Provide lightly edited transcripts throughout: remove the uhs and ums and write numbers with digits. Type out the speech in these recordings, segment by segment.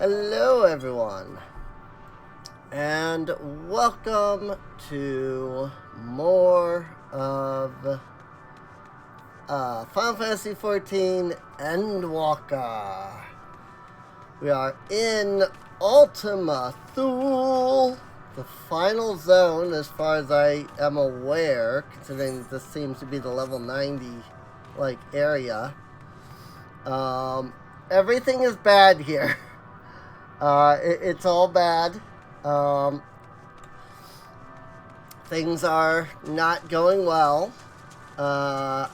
Hello, everyone, and welcome to more of Final Fantasy XIV Endwalker. We are in Ultima Thule, the final zone as far as I am aware, considering this seems to be the level 90 area. Everything is bad here. It's all bad. Things are not going well. I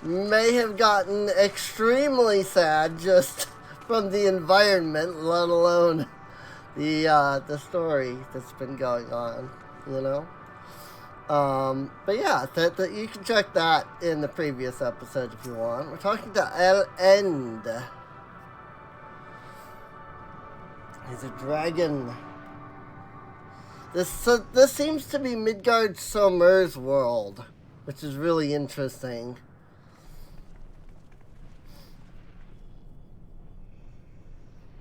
may have gotten extremely sad just from the environment, let alone the story that's been going on, you know? But yeah, that you can check that in the previous episode if you want. We're talking to El End. He's a dragon. This seems to be Midgard Sommer's world, which is really interesting.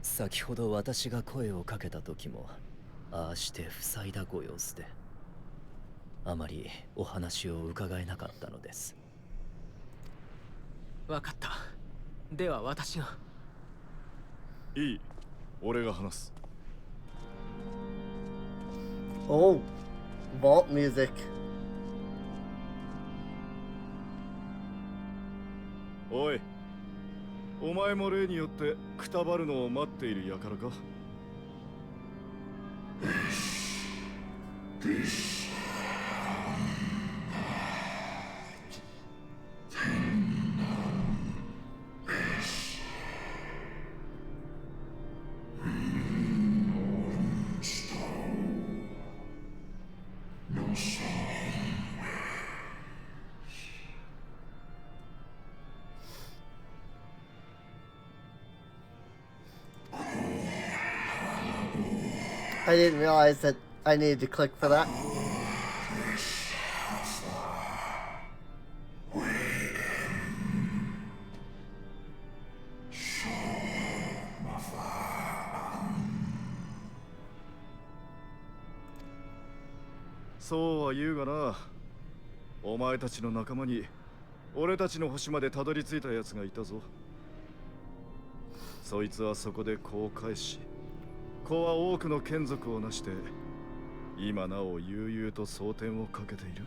先ほど私が声をかけた時も、ああして塞いだご様子で、あまりお話を伺えなかったのです。わかった。では私が。いい。俺が話す。Oh, vault music. おい、お前も例によってくたばるのを待っている輩か。I didn't realize that I needed to click for that.そうは言うがな。お前たちの仲間に俺たちの星までたどり着いたやつがいたぞ。そいつはそこで子を返し、子は多くの眷属を成して今なお悠々と蒼天をかけている。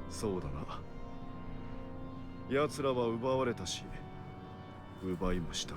そうだな。奴らは奪われたし、奪いもした。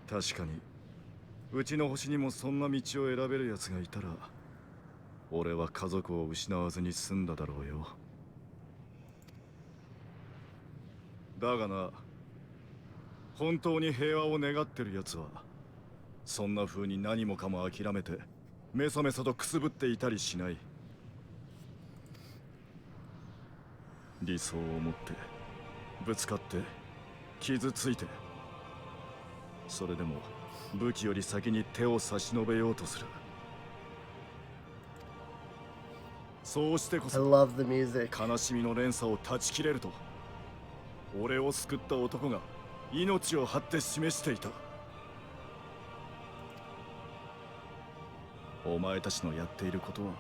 確かに、うちの星にもそんな道を選べる奴がいたら、俺は家族を失わずに済んだだろうよ。だがな、本当に平和を願ってる奴は、そんな風に何もかも諦めて、メソメソとくすぶっていたりしない。理想を持って、ぶつかって、傷ついて、それでも武器より先に手を差し伸べようとする。そうしてこ I そ love the music. 悲しみの連鎖を断ち切れると俺を救った男が命を張って示していた。お前たちのやっていることは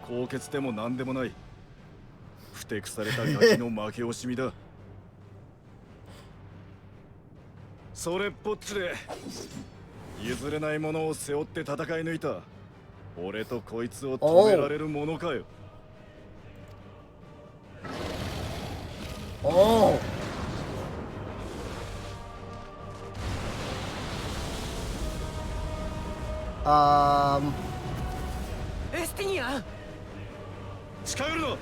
高潔でも何でもない。ふてくされたガキの負け惜しみだ。それっぽっちで譲れないものを背負って戦い抜いた俺とこいつを止められるものかよ。Oh.エスティニアン。近寄るな。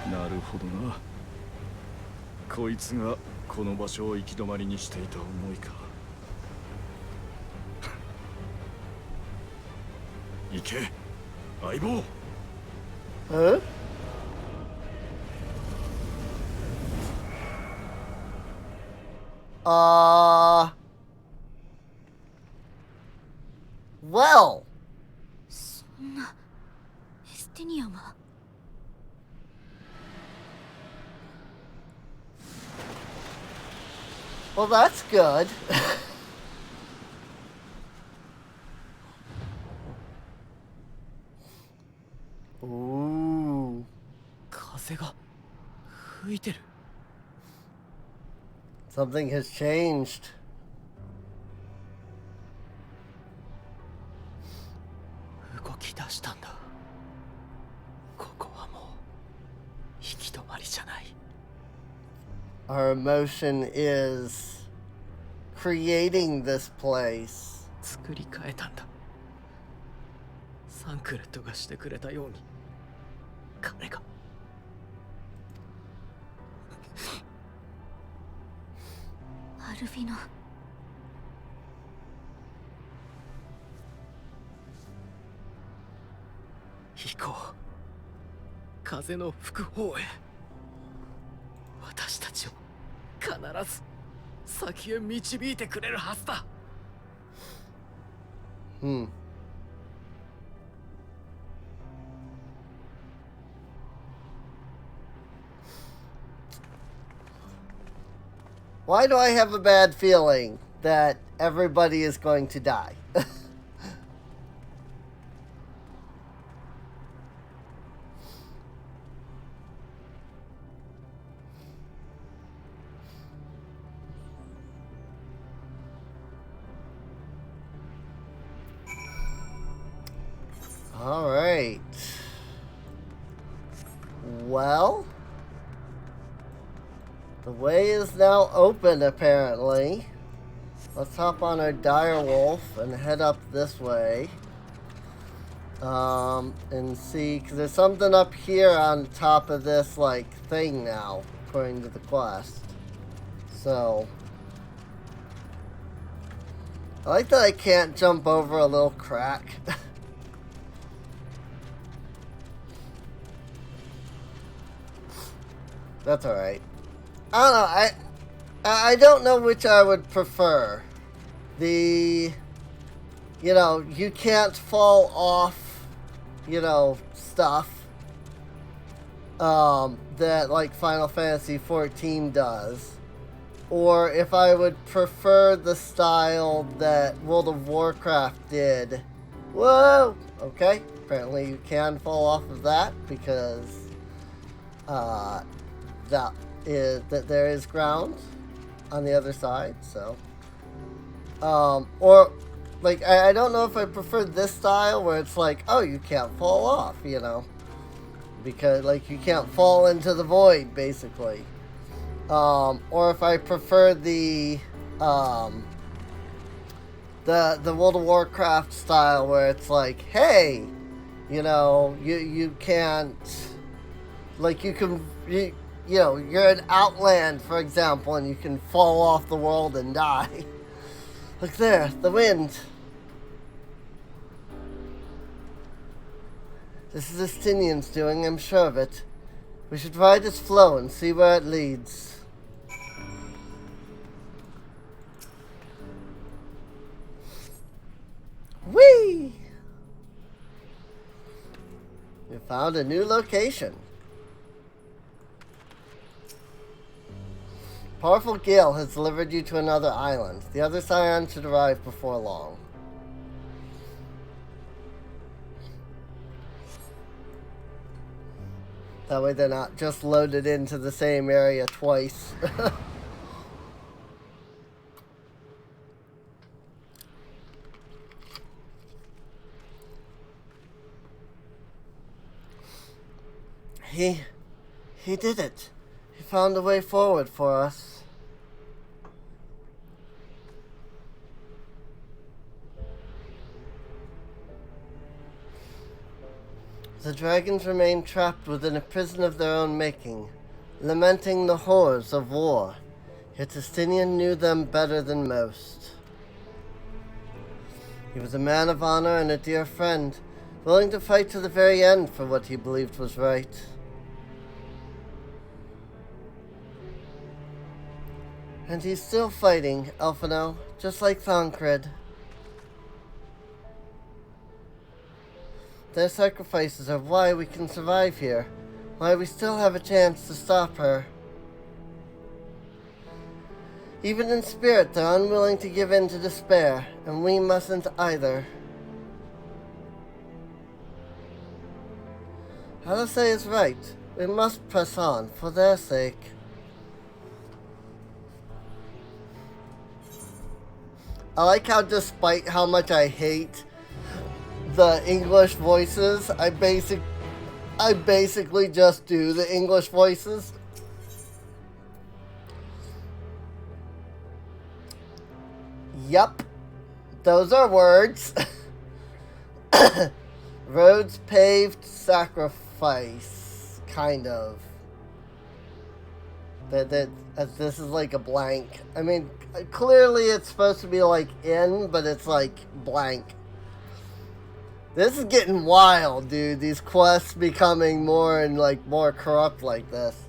なるほどな。こいつがこの場所を行き止まりにしていた思いか。行け相棒。Huh? Well. そんなエスティニアンは Well, that's good. Ooh. 風が吹いてる。 Something has changed. 動き出したんだ。ここはもう行き止まりじゃない。 Our emotion is creating this place. 作り変えたんだ。サンクレットがしてくれたように彼が。アルフィノ。行こう。風の吹く方へ。私たちを必ず先へ導いてくれるはずだ。Hmm. Why do I have a bad feeling that everybody is going to die? All right. Well, the way is now open, apparently. Let's hop on our dire wolf and head up this way. And see, because there's something up here on top of this, like, thing now, according to the quest. So, I like that I can't jump over a little crack. That's alright. I don't know, I don't know which I would prefer. The, you know, you can't fall off, you know, stuff, that, like, Final Fantasy XIV does. Or if I would prefer the style that World of Warcraft did. Whoa! Okay, apparently you can fall off of that because, that there is ground on the other side, so. Or, like, I don't know if I prefer this style where it's like, oh, you can't fall off, you know. because like you can't fall into the void basically. Or if I prefer the World of Warcraft style where it's like, hey, you know, you can't, like you can, you know, you're in Outland, for example, and you can fall off the world and die. Look there, the wind. This is Estinian's doing, I'm sure of it. We should ride its flow and see where it leads. Whee! We found a new location. Powerful gale has delivered you to another island. The other scion should arrive before long. That way they're not just loaded into the same area twice. He did it. He found a way forward for us. The dragons remain trapped within a prison of their own making, lamenting the horrors of war. Yet Estinian knew them better than most. He was a man of honor and a dear friend, willing to fight to the very end for what he believed was right. And he's still fighting, Elfino, just like Thancred. Their sacrifices are why we can survive here, why we still have a chance to stop her. Even in spirit, they're unwilling to give in to despair, and we mustn't either. Alice is right. We must press on, for their sake. I like how, despite how much I hate the English voices, I basically just do the English voices. Yup. Those are words. Roads paved, sacrifice. Kind of. This is like a blank. I mean, clearly it's supposed to be like in, but it's like blank. This is getting wild, dude. These quests becoming more and like more corrupt like this.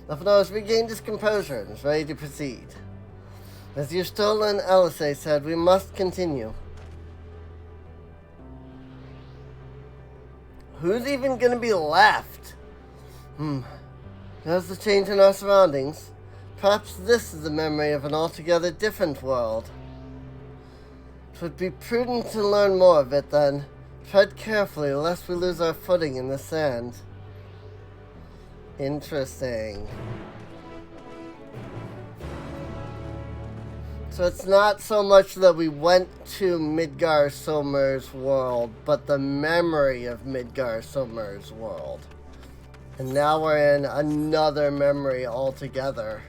Elfino has regained his composure and is ready to proceed. As Yustola and Elisei said, we must continue. Who's even gonna be left? There's the change in our surroundings. Perhaps this is the memory of an altogether different world. It would be prudent to learn more of it then. Tread carefully lest we lose our footing in the sand. Interesting. So it's not so much that we went to Midgar Somer's world, but the memory of Midgar Somer's world. And now we're in another memory altogether.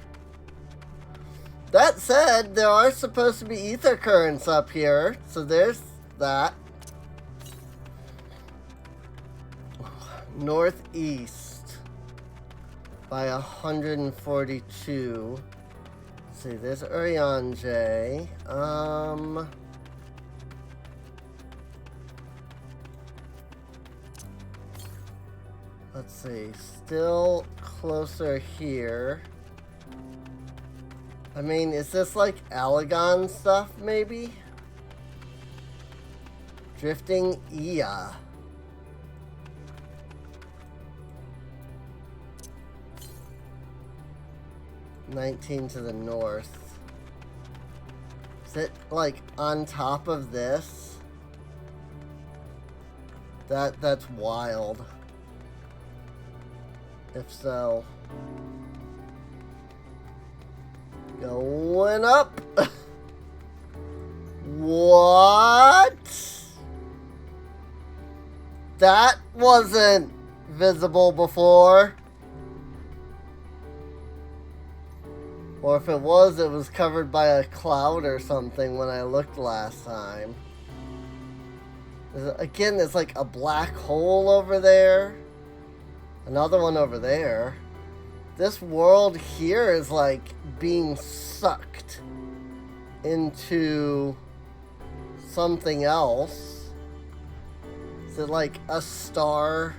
That said, there are supposed to be ether currents up here, so there's that. Northeast by 142. Let's see, there's Urianger. Let's see, still closer here. I mean, is this like Alagon stuff, maybe? Drifting Ia. $19 to the north. Is it like on top of this? That's wild. If so, going up. What? That wasn't visible before. Or if it was covered by a cloud or something when I looked last time. Again, there's like a black hole over there. Another one over there. This world here is like being sucked into something else. Is it like a star?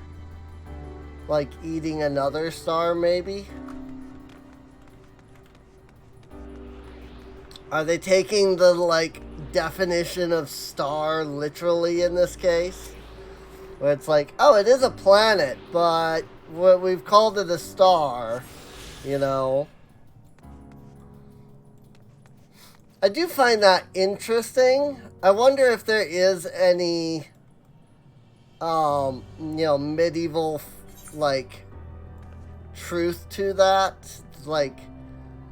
Like eating another star, maybe? Are they taking the, like, definition of star literally in this case? Where it's like, oh, it is a planet, but we've called it a star, you know? I do find that interesting. I wonder if there is any, you know, medieval, like, truth to that. Like,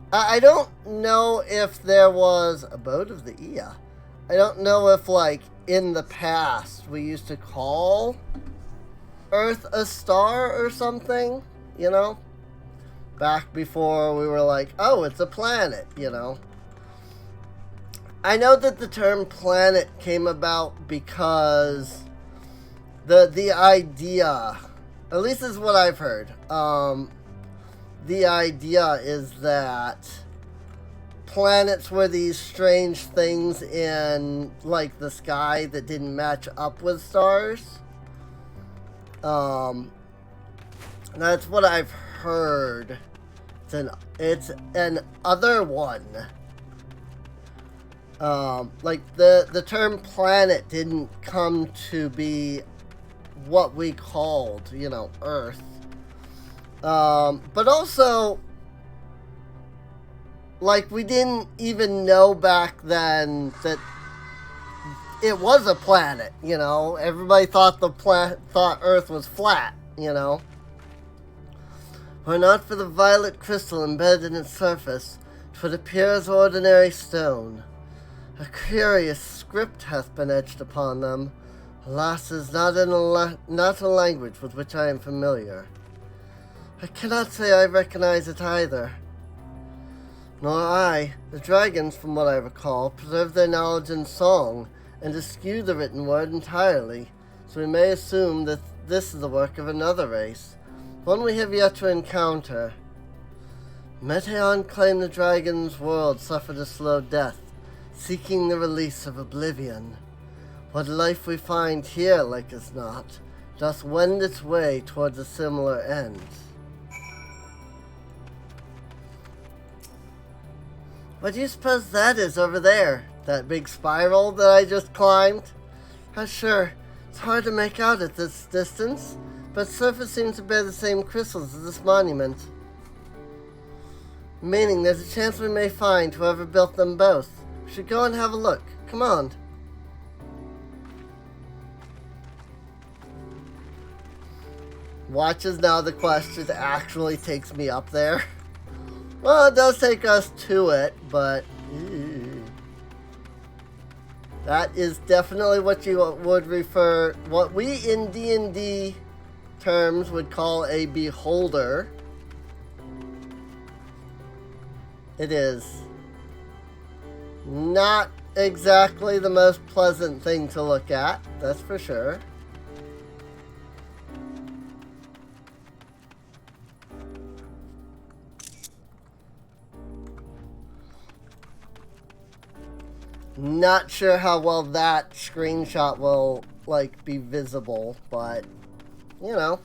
I don't know if there was Abode of the Ia. I don't know if, like, in the past we used to call Earth a star or something, you know? Back before we were like, oh, it's a planet, you know? I know that the term planet came about because the idea, at least is what I've heard, the idea is that planets were these strange things in, like, the sky that didn't match up with stars. That's what I've heard. It's an other one. Like, the term planet didn't come to be what we called, you know, Earth. But also, like, we didn't even know back then that it was a planet, you know? Everybody thought thought Earth was flat, you know? Were not for the violet crystal embedded in its surface, 'twould appear as ordinary stone. A curious script hath been etched upon them. Alas, is not a language with which I am familiar. I cannot say I recognize it either. Nor I. The dragons, from what I recall, preserve their knowledge in song, and eschew the written word entirely, so we may assume that this is the work of another race, one we have yet to encounter. Meteon claimed the dragon's world suffered a slow death, seeking the release of oblivion. What life we find here, like as not, doth wend its way towards a similar end. What do you suppose that is over there? That big spiral that I just climbed? Not sure. It's hard to make out at this distance, but its surface seems to bear the same crystals as this monument. Meaning there's a chance we may find whoever built them both. We should go and have a look. Come on. Watch as now the quest just actually takes me up there. Well, it does take us to it, but that is definitely what you would refer, what we in D&D terms would call a beholder. It is not exactly the most pleasant thing to look at, that's for sure. Not sure how well that screenshot will, like, be visible, but, you know.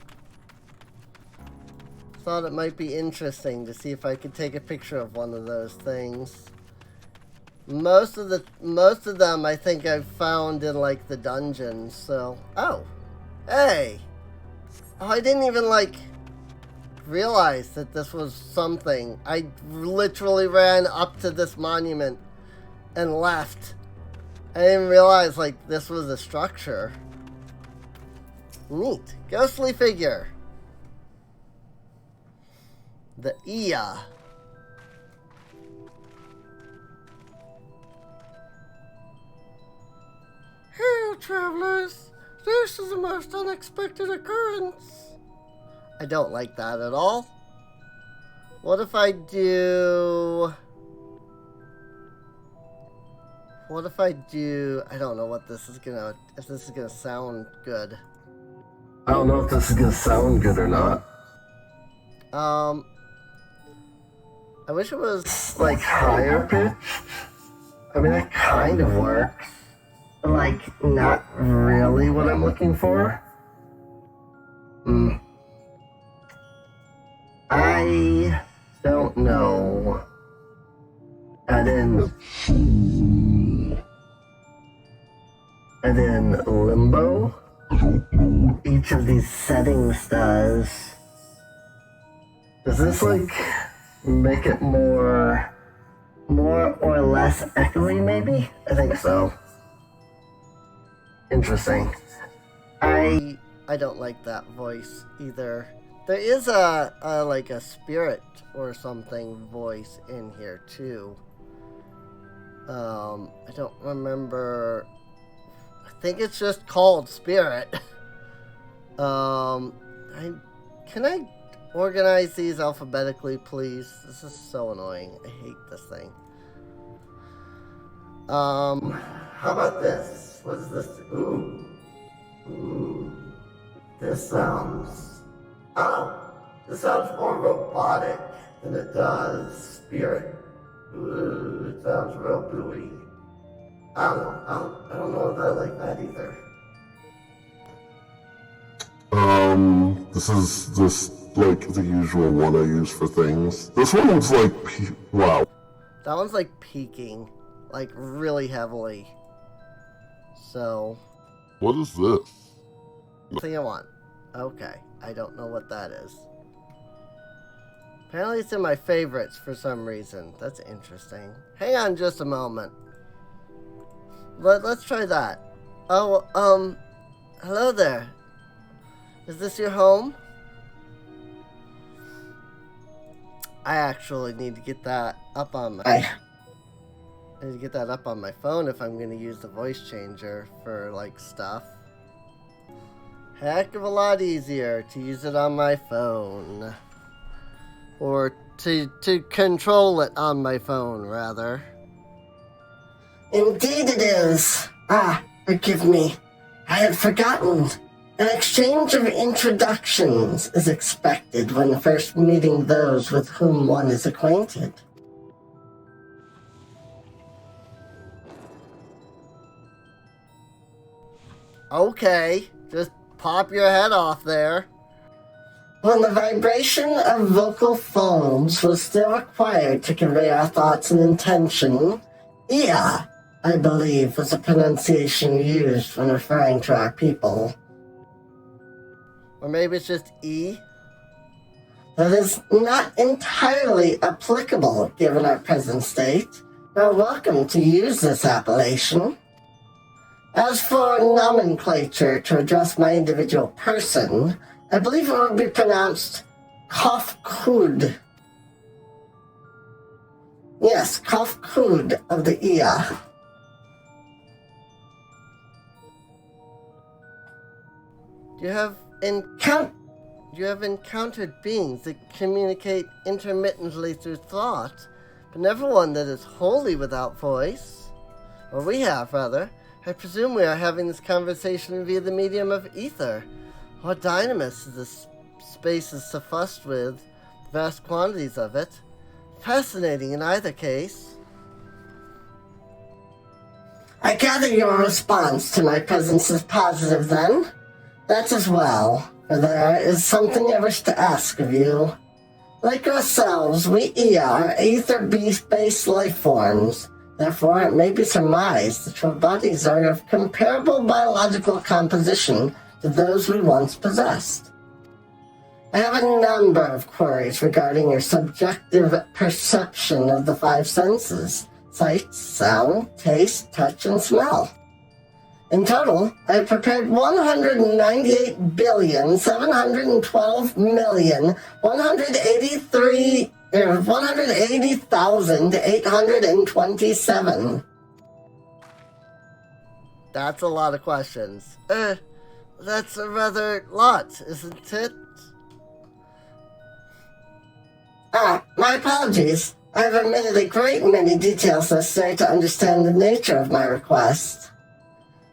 Thought it might be interesting to see if I could take a picture of one of those things. Most of them I think I've found in, like, the dungeons, so. Oh. Hey. Oh, I didn't even, like, realize that this was something. I literally ran up to this monument and left. I didn't realize, like, this was a structure. Neat. Ghostly figure. The Ia. Hail, travelers. This is a most unexpected occurrence. I don't like that at all. What if I do... What if I do... I don't know what this is gonna... If this is gonna sound good. I don't know if this is gonna sound good or not. I wish it was... Like higher pitch? I mean, that kind of works. But like, not really what I'm looking for. I don't know. And in Limbo, each of these settings does this like make it more or less echoey maybe? I think so. Interesting. I don't like that voice either. There is a like a spirit or something voice in here too. I don't remember. I think it's just called Spirit. Can I organize these alphabetically, please? This is so annoying. I hate this thing. How about this? What is this? Ooh. This sounds... Oh, this sounds more robotic than it does Spirit. Ooh, it sounds real gooey. I don't know if I like that either. This is just like the usual one I use for things. This one looks like, wow. That one's like peaking, like really heavily. So. What is this? Thing I want. Okay, I don't know what that is. Apparently it's in my favorites for some reason. That's interesting. Hang on just a moment. Let's try that. Oh, hello there. Is this your home? I actually need to get that up on my... I need to get that up on my phone if I'm going to use the voice changer for, like, stuff. Heck of a lot easier to use it on my phone. Or to control it on my phone, rather. Indeed it is. Forgive me. I had forgotten. An exchange of introductions is expected when first meeting those with whom one is acquainted. Okay, just pop your head off there. When the vibration of vocal phones was still required to convey our thoughts and intention, Ia, I believe, was a pronunciation used when referring to our people. Or maybe it's just E? That is not entirely applicable given our present state. You're welcome to use this appellation. As for nomenclature to address my individual person, I believe it would be pronounced Kofkud. Yes, Kofkud of the Ia. You have encountered beings that communicate intermittently through thought, but never one that is wholly without voice. Or we have, rather. I presume we are having this conversation via the medium of ether. What dynamis is this space is suffused with, vast quantities of it. Fascinating in either case. I gather your response to my presence is positive, then? That's as well, for there is something I wish to ask of you. Like ourselves, we Ia are ether-based life forms. Therefore, it may be surmised that your bodies are of comparable biological composition to those we once possessed. I have a number of queries regarding your subjective perception of the five senses: sight, sound, taste, touch, and smell. In total, I have prepared 180,827. That's a lot of questions. That's a rather lot, isn't it? My apologies. I've omitted a great many details necessary to understand the nature of my request.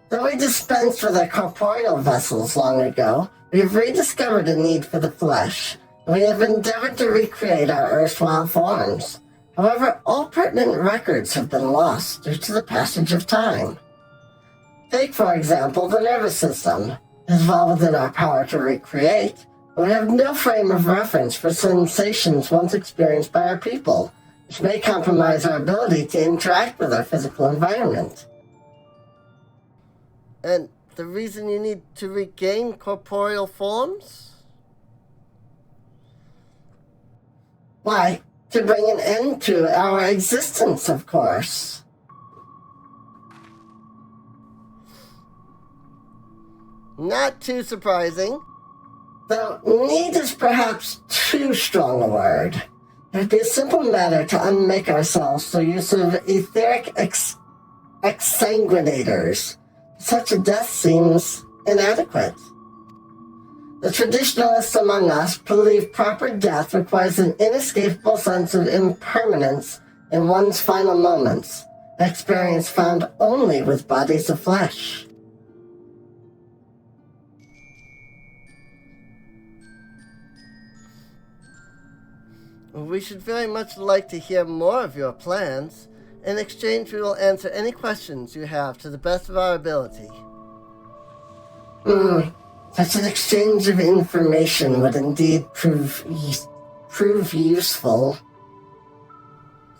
Though we dispensed with our corporeal vessels long ago, we have rediscovered a need for the flesh, and we have endeavored to recreate our erstwhile forms. However, all pertinent records have been lost due to the passage of time. Take, for example, the nervous system. It is well within our power to recreate, but we have no frame of reference for sensations once experienced by our people, which may compromise our ability to interact with our physical environment. And the reason you need to regain corporeal forms? Why, to bring an end to our existence, of course. Not too surprising. Though need is perhaps too strong a word. It would be a simple matter to unmake ourselves through use of etheric exsanguinators. Such a death seems inadequate. The traditionalists among us believe proper death requires an inescapable sense of impermanence in one's final moments, an experience found only with bodies of flesh. We should very much like to hear more of your plans. In exchange, we will answer any questions you have to the best of our ability. Such an exchange of information would indeed prove useful.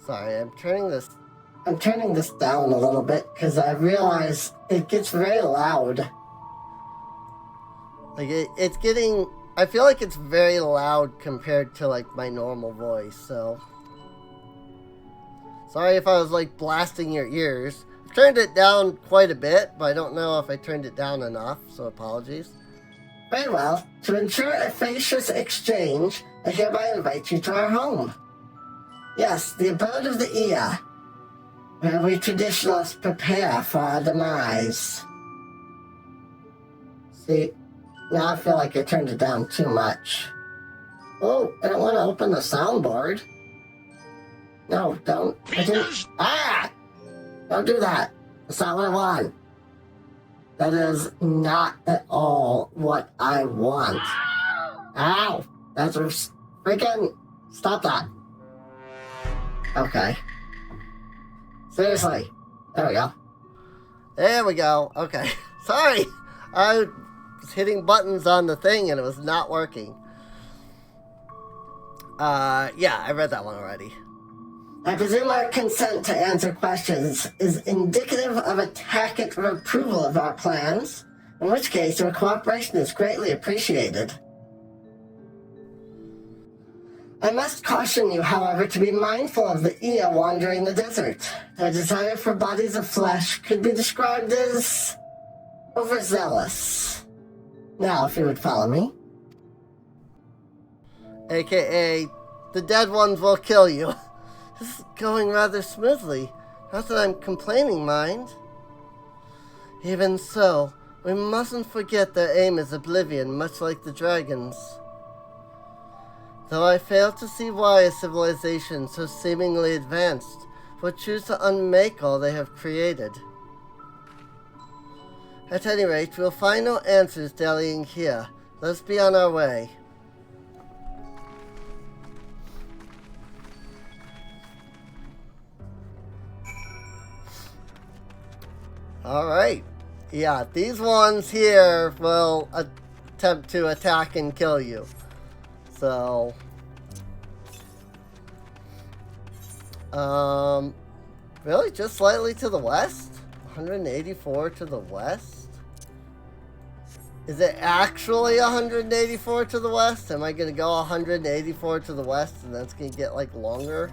Sorry, I'm turning this down a little bit because I realize it gets very loud. Like, it's getting... I feel like it's very loud compared to, like, my normal voice, so... Sorry if I was, like, blasting your ears. I've turned it down quite a bit, but I don't know if I turned it down enough, so apologies. Very well. To ensure a facious exchange, I hereby invite you to our home. Yes, the abode of the Ia, where we traditionalists prepare for our demise. See, now I feel like I turned it down too much. Oh, I don't want to open the soundboard. No, don't. I didn't. Don't do that. That's not what I want. That is not at all what I want. Ow! That's freaking... Stop that. Okay. Seriously. There we go. There we go. Okay. Sorry. I was hitting buttons on the thing and it was not working. Yeah, I read that one already. I presume our consent to answer questions is indicative of a tacit approval of our plans, in which case your cooperation is greatly appreciated. I must caution you, however, to be mindful of the Ia wandering the desert. Their desire for bodies of flesh could be described as overzealous. Now, if you would follow me. AKA, the dead ones will kill you. This is going rather smoothly. Not that I'm complaining, mind. Even so, we mustn't forget their aim is oblivion, much like the dragons. Though I fail to see why a civilization so seemingly advanced would choose to unmake all they have created. At any rate, we'll find no answers dallying here. Let's be on our way. Alright. Yeah, these ones here will attempt to attack and kill you. So... really? Just slightly to the west? 184 to the west? Is it actually 184 to the west? Am I gonna go 184 to the west and that's gonna get, like, longer?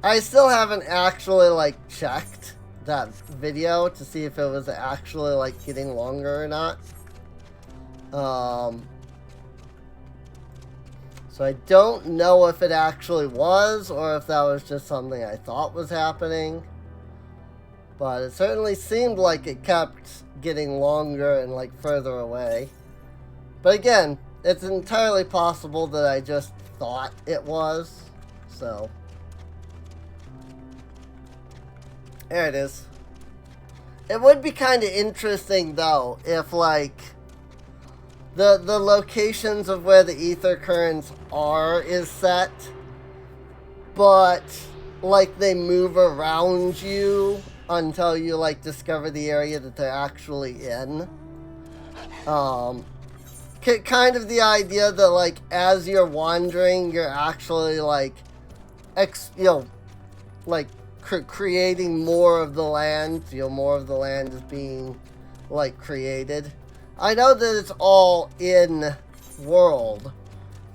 I still haven't actually, like, checked that video to see if it was actually, like, getting longer or not. So I don't know if it actually was, or if that was just something I thought was happening. But it certainly seemed like it kept getting longer and, like, further away. But again, it's entirely possible that I just thought it was. So there it is. It would be kind of interesting though if like the locations of where the ether currents are is set, but like they move around you until you like discover the area that they're actually in. Kind of the idea that like as you're wandering, you're actually like creating more of the land. More of the land is being like created. I know that it's all in world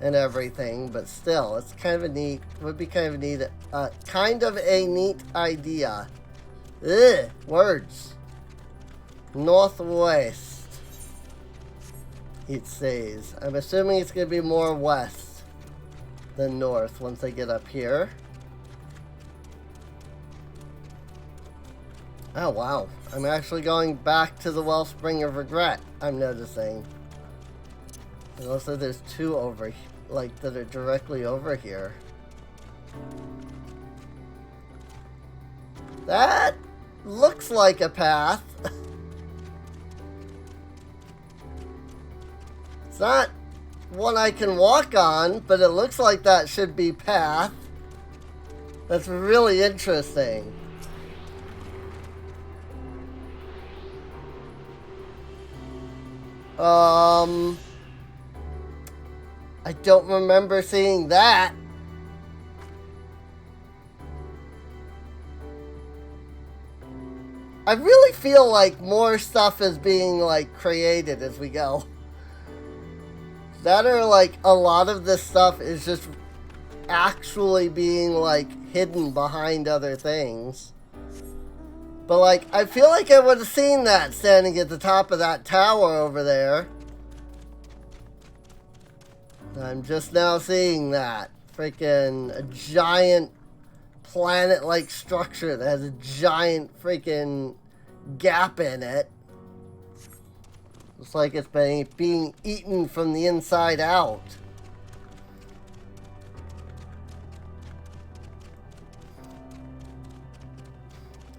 and everything, but still, it's kind of a neat. Would be kind of a neat, idea. Ugh, words. Northwest. It says. I'm assuming it's gonna be more west than north once I get up here. Oh wow, I'm actually going back to the Wellspring of Regret, I'm noticing. And also there's two over, like, that are directly over here. That looks like a path. It's not one I can walk on, but it looks like that should be path. That's really interesting. I don't remember seeing that. I really feel like more stuff is being like created as we go. That or like a lot of this stuff is just actually being like hidden behind other things. But like, I feel like I would have seen that standing at the top of that tower over there. I'm just now seeing that. Freaking a giant planet-like structure that has a giant freaking gap in it. Looks like it's being eaten from the inside out.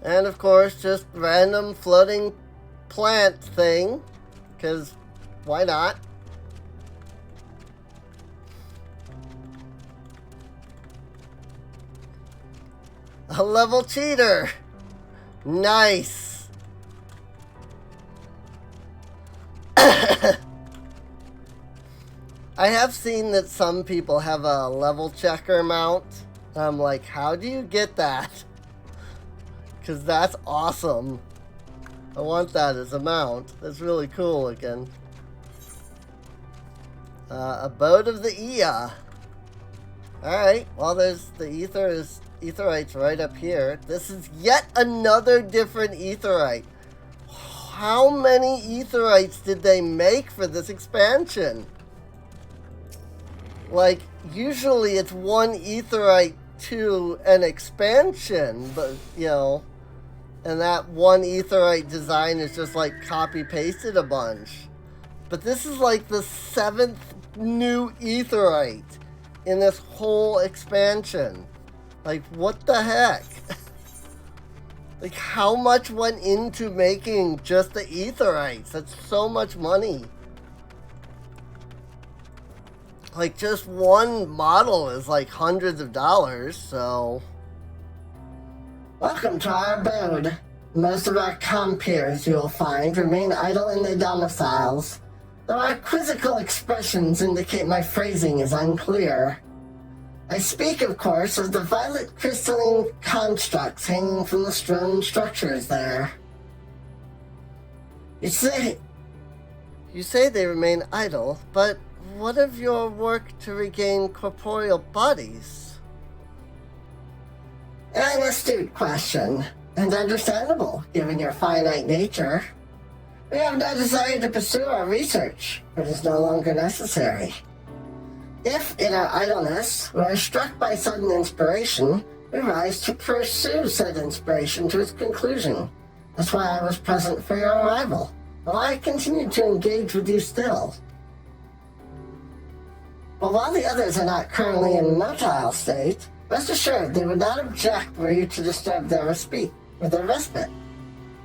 And of course, just random floating plant thing, because why not? A level cheater! Nice! I have seen that some people have a level checker mount. I'm like, how do you get that? Because that's awesome. I want that as a mount. That's really cool looking. Abode of the Ea. Alright, well there's the Aetherites right up here. This is yet another different Aetherite. How many Aetherites did they make for this expansion? Like, usually it's one Aetherite to an expansion, but, you know, and that one Aetherite design is just like copy-pasted a bunch. But this is like the 7th new Aetherite in this whole expansion. Like, what the heck? Like, how much went into making just the Aetherites? That's so much money. Like, just one model is like hundreds of dollars, so... Welcome to our abode. Most of our compeers, you will find, remain idle in their domiciles, though our quizzical expressions indicate my phrasing is unclear. I speak, of course, of the violet crystalline constructs hanging from the stone structures there. You say they remain idle, but what of your work to regain corporeal bodies? An astute question, and understandable, given your finite nature. We have no desire to pursue our research, but it is no longer necessary. If, in our idleness, we are struck by sudden inspiration, we rise to pursue said inspiration to its conclusion. That's why I was present for your arrival, while I continue to engage with you still. But while the others are not currently in motile state, rest assured they would not object were you to disturb their respite or their respite.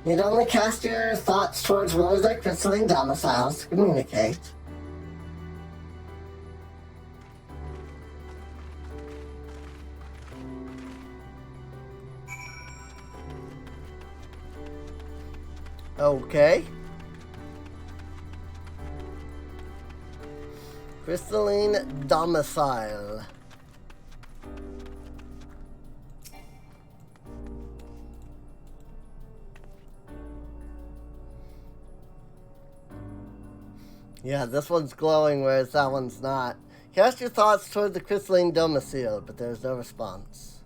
You'd only cast your thoughts towards one of their crystalline domiciles to communicate. Okay. Crystalline domicile. Yeah, this one's glowing, whereas that one's not. Cast your thoughts toward the crystalline domicile, but there's no response.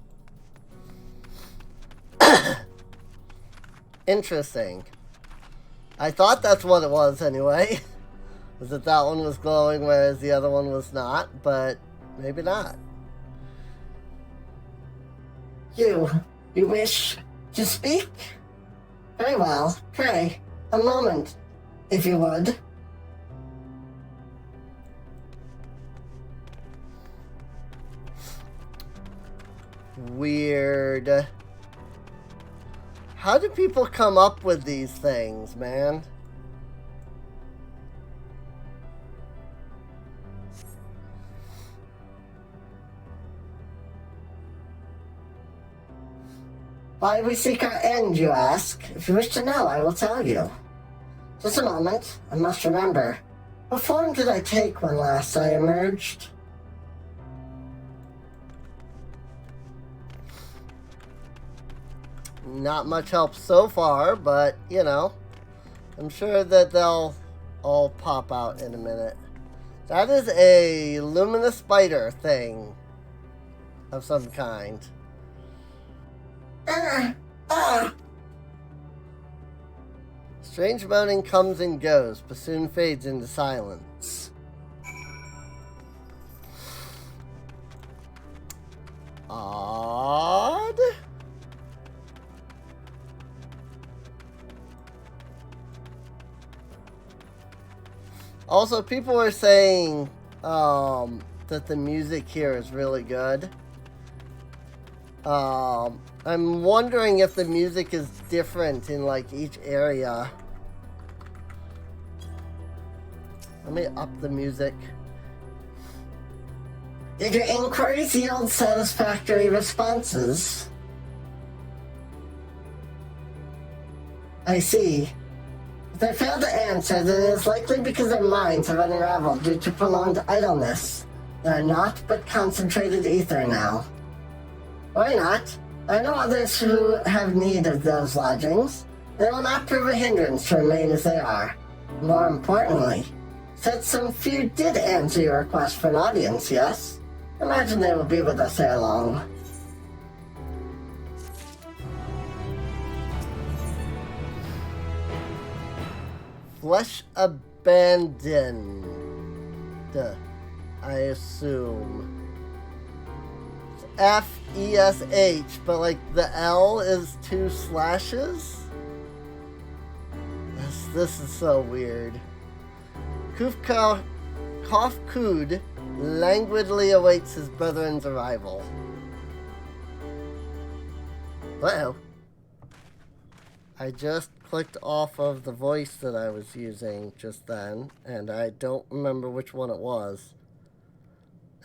Interesting. I thought that's what it was anyway. Was that one was glowing, whereas the other one was not, but maybe not. You wish to speak? Very well. Pray, a moment, if you would. Weird. How do people come up with these things, man? Why we seek our end, you ask? If you wish to know, I will tell you. Just a moment, I must remember. What form did I take when last I emerged? Not much help so far, but, you know, I'm sure that they'll all pop out in a minute. That is a luminous spider thing of some kind. Strange moaning comes and goes, but soon fades into silence. Odd? Also, people were saying that the music here is really good. I'm wondering if the music is different in like each area. Let me up the music. Did your inquiries yield satisfactory responses? I see. If they fail to answer, then it is likely because their minds have unraveled due to prolonged idleness. They are not but concentrated ether now. Why not? I know others who have need of those lodgings. They will not prove a hindrance to remain as they are. More importantly, since some few did answer your request for an audience, yes? Imagine they will be with us ere long. Flesh abandoned, I assume. It's F-E-S-H, but like the L is 2 slashes? This is so weird. Kofkud languidly awaits his brethren's arrival. Uh-oh. I just clicked off of the voice that I was using just then, and I don't remember which one it was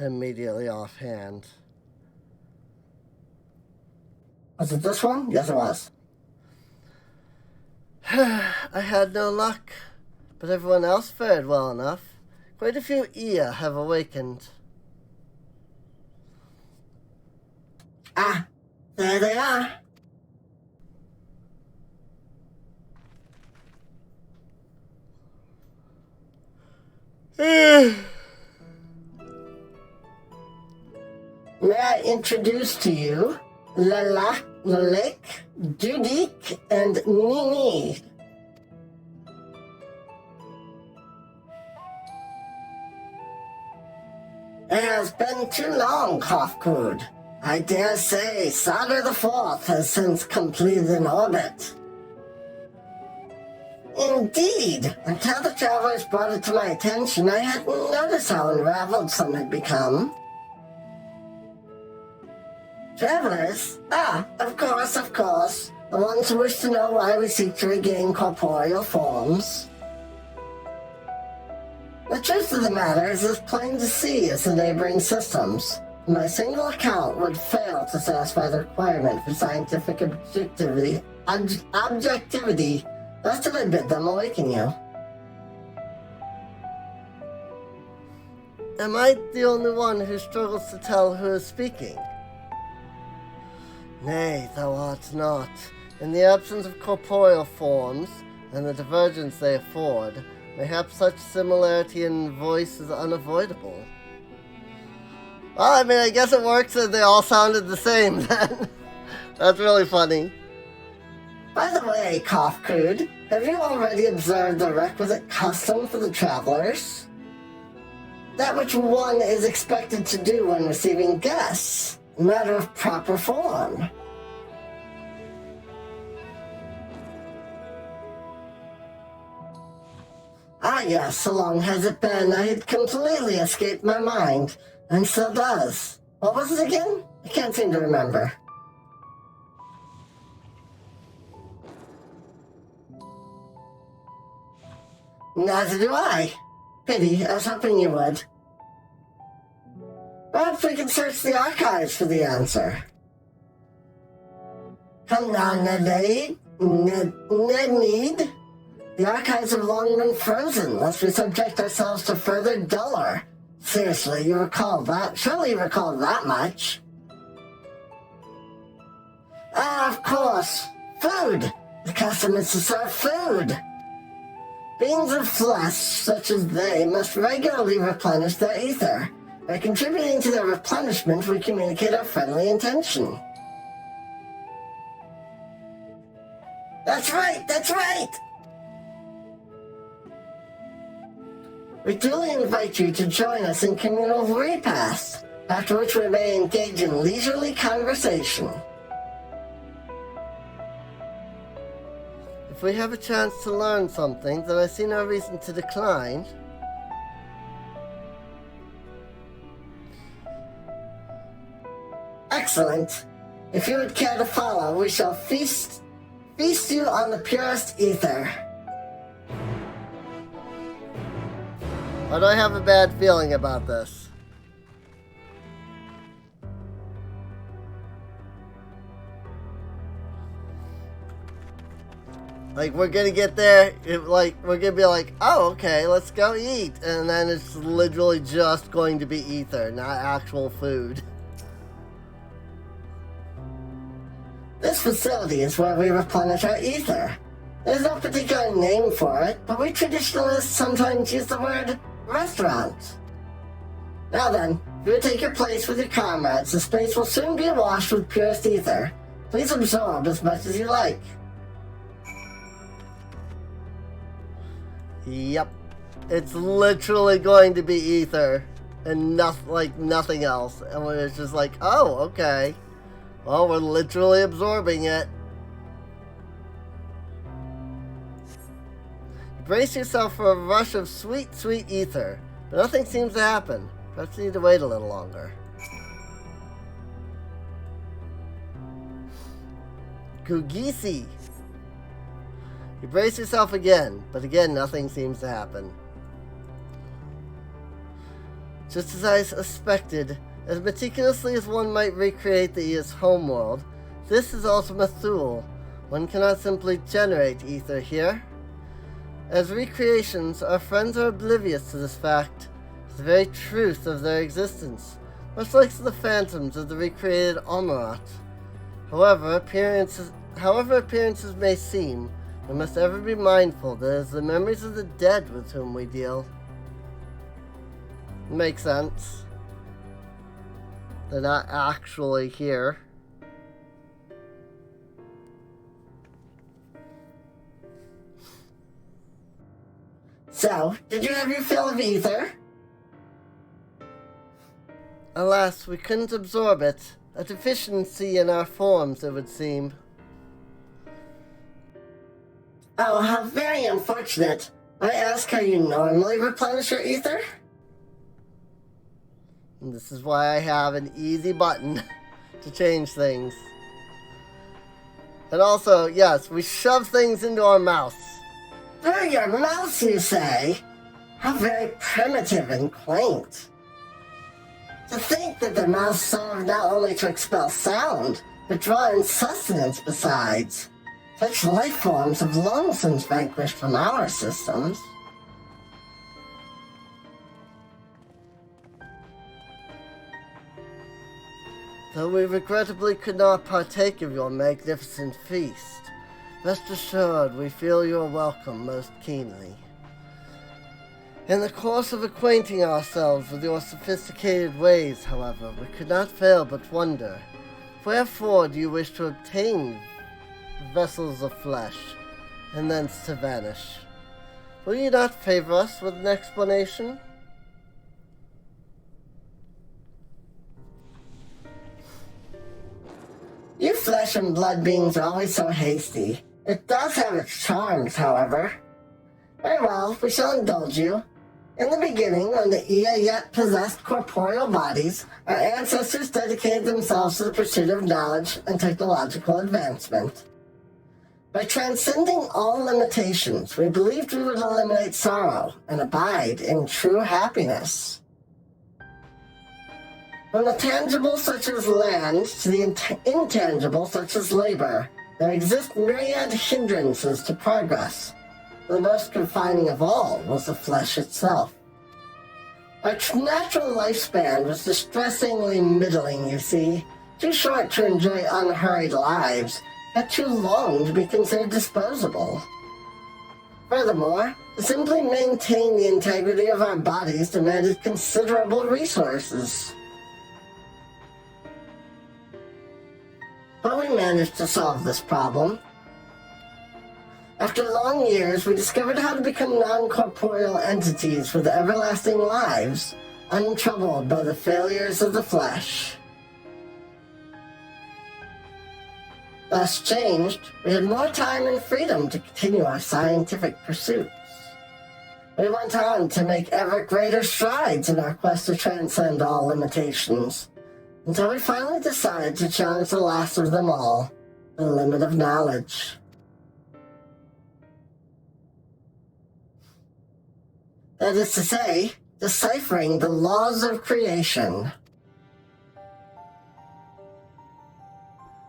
immediately offhand. Was it this one? Yes, it was. I had no luck, but everyone else fared well enough. Quite a few Ia have awakened. Ah, there they are. May I introduce to you Lalak, Dudik, and Nini. It has been too long, Kofkud. I dare say Sadr IV has since completed an orbit. Indeed, Indeed. Until the travelers brought it to my attention, I hadn't noticed how unraveled some had become. Travelers? Ah, of course, of course. The ones who wish to know why we seek to regain corporeal forms. The truth of the matter is as plain to see as the neighboring systems. My single account would fail to satisfy the requirement for scientific objectivity. Thus did I bid them awaken you. Am I the only one who struggles to tell who is speaking? Nay, thou art not. In the absence of corporeal forms, and the divergence they afford, mayhap such similarity in voice is unavoidable. Well, I mean, I guess it works that they all sounded the same then. That's really funny. By the way, Cough Crude, have you already observed the requisite custom for the travelers? That which one is expected to do when receiving guests, a matter of proper form. Ah yes, so long has it been, I had completely escaped my mind, and still does. What was it again? I can't seem to remember. Neither do I. Pity, I was hoping you would. Perhaps we can search the archives for the answer. Come now, Need. The archives have long been frozen, lest we subject ourselves to further dullor. Seriously, you recall that? Surely you recall that much. Ah, of course. Food. The custom is to serve food. Beings of flesh, such as they, must regularly replenish their ether. By contributing to their replenishment, we communicate our friendly intention. That's right, that's right! We duly invite you to join us in communal repast, after which we may engage in leisurely conversation. If we have a chance to learn something, then I see no reason to decline. Excellent. If you would care to follow, we shall feast you on the purest ether. Why do I have a bad feeling about this? Like, we're gonna get there, we're gonna be like, oh, okay, let's go eat. And then it's literally just going to be ether, not actual food. This facility is where we replenish our ether. There's no particular name for it, but we traditionalists sometimes use the word restaurant. Now then, if you would take your place with your comrades, the space will soon be washed with purest ether. Please absorb as much as you like. Yep. It's literally going to be ether and nothing else. And it's just like, oh, okay. Well, we're literally absorbing it. Brace yourself for a rush of sweet, sweet ether. But nothing seems to happen. Perhaps you need to wait a little longer. Kugisi. You brace yourself again, but again nothing seems to happen. Just as I suspected, as meticulously as one might recreate the Eos homeworld, this is Ultima Thule. One cannot simply generate ether here. As recreations, our friends are oblivious to this fact, the very truth of their existence, much like the phantoms of the recreated Omerat. However appearances may seem, we must ever be mindful that it is the memories of the dead with whom we deal. Makes sense. They're not actually here. So, did you have your fill of ether? Alas, we couldn't absorb it. A deficiency in our forms, it would seem. Oh, how very unfortunate. May I ask how you normally replenish your ether? And this is why I have an easy button to change things. And also, yes, we shove things into our mouths. Through your mouth, you say? How very primitive and quaint. To think that the mouth served not only to expel sound, but draw in sustenance besides. Such life forms have long since vanquished from our systems. Though we regrettably could not partake of your magnificent feast, rest assured we feel your welcome most keenly. In the course of acquainting ourselves with your sophisticated ways, however, we could not fail but wonder, wherefore do you wish to obtain vessels of flesh, and thence to vanish? Will you not favor us with an explanation? You flesh and blood beings are always so hasty. It does have its charms, however. Very well, we shall indulge you. In the beginning, when the Ea yet possessed corporeal bodies, our ancestors dedicated themselves to the pursuit of knowledge and technological advancement. By transcending all limitations, we believed we would eliminate sorrow and abide in true happiness. From the tangible such as land to the intangible such as labor, there exist myriad hindrances to progress. The most confining of all was the flesh itself. Our natural lifespan was distressingly middling, you see, too short to enjoy unhurried lives, yet too long to be considered disposable. Furthermore, to simply maintain the integrity of our bodies demanded considerable resources. But we managed to solve this problem. After long years, we discovered how to become non-corporeal entities with everlasting lives, untroubled by the failures of the flesh. Thus changed, we had more time and freedom to continue our scientific pursuits. We went on to make ever greater strides in our quest to transcend all limitations, until we finally decided to challenge the last of them all, the limit of knowledge. That is to say, deciphering the laws of creation.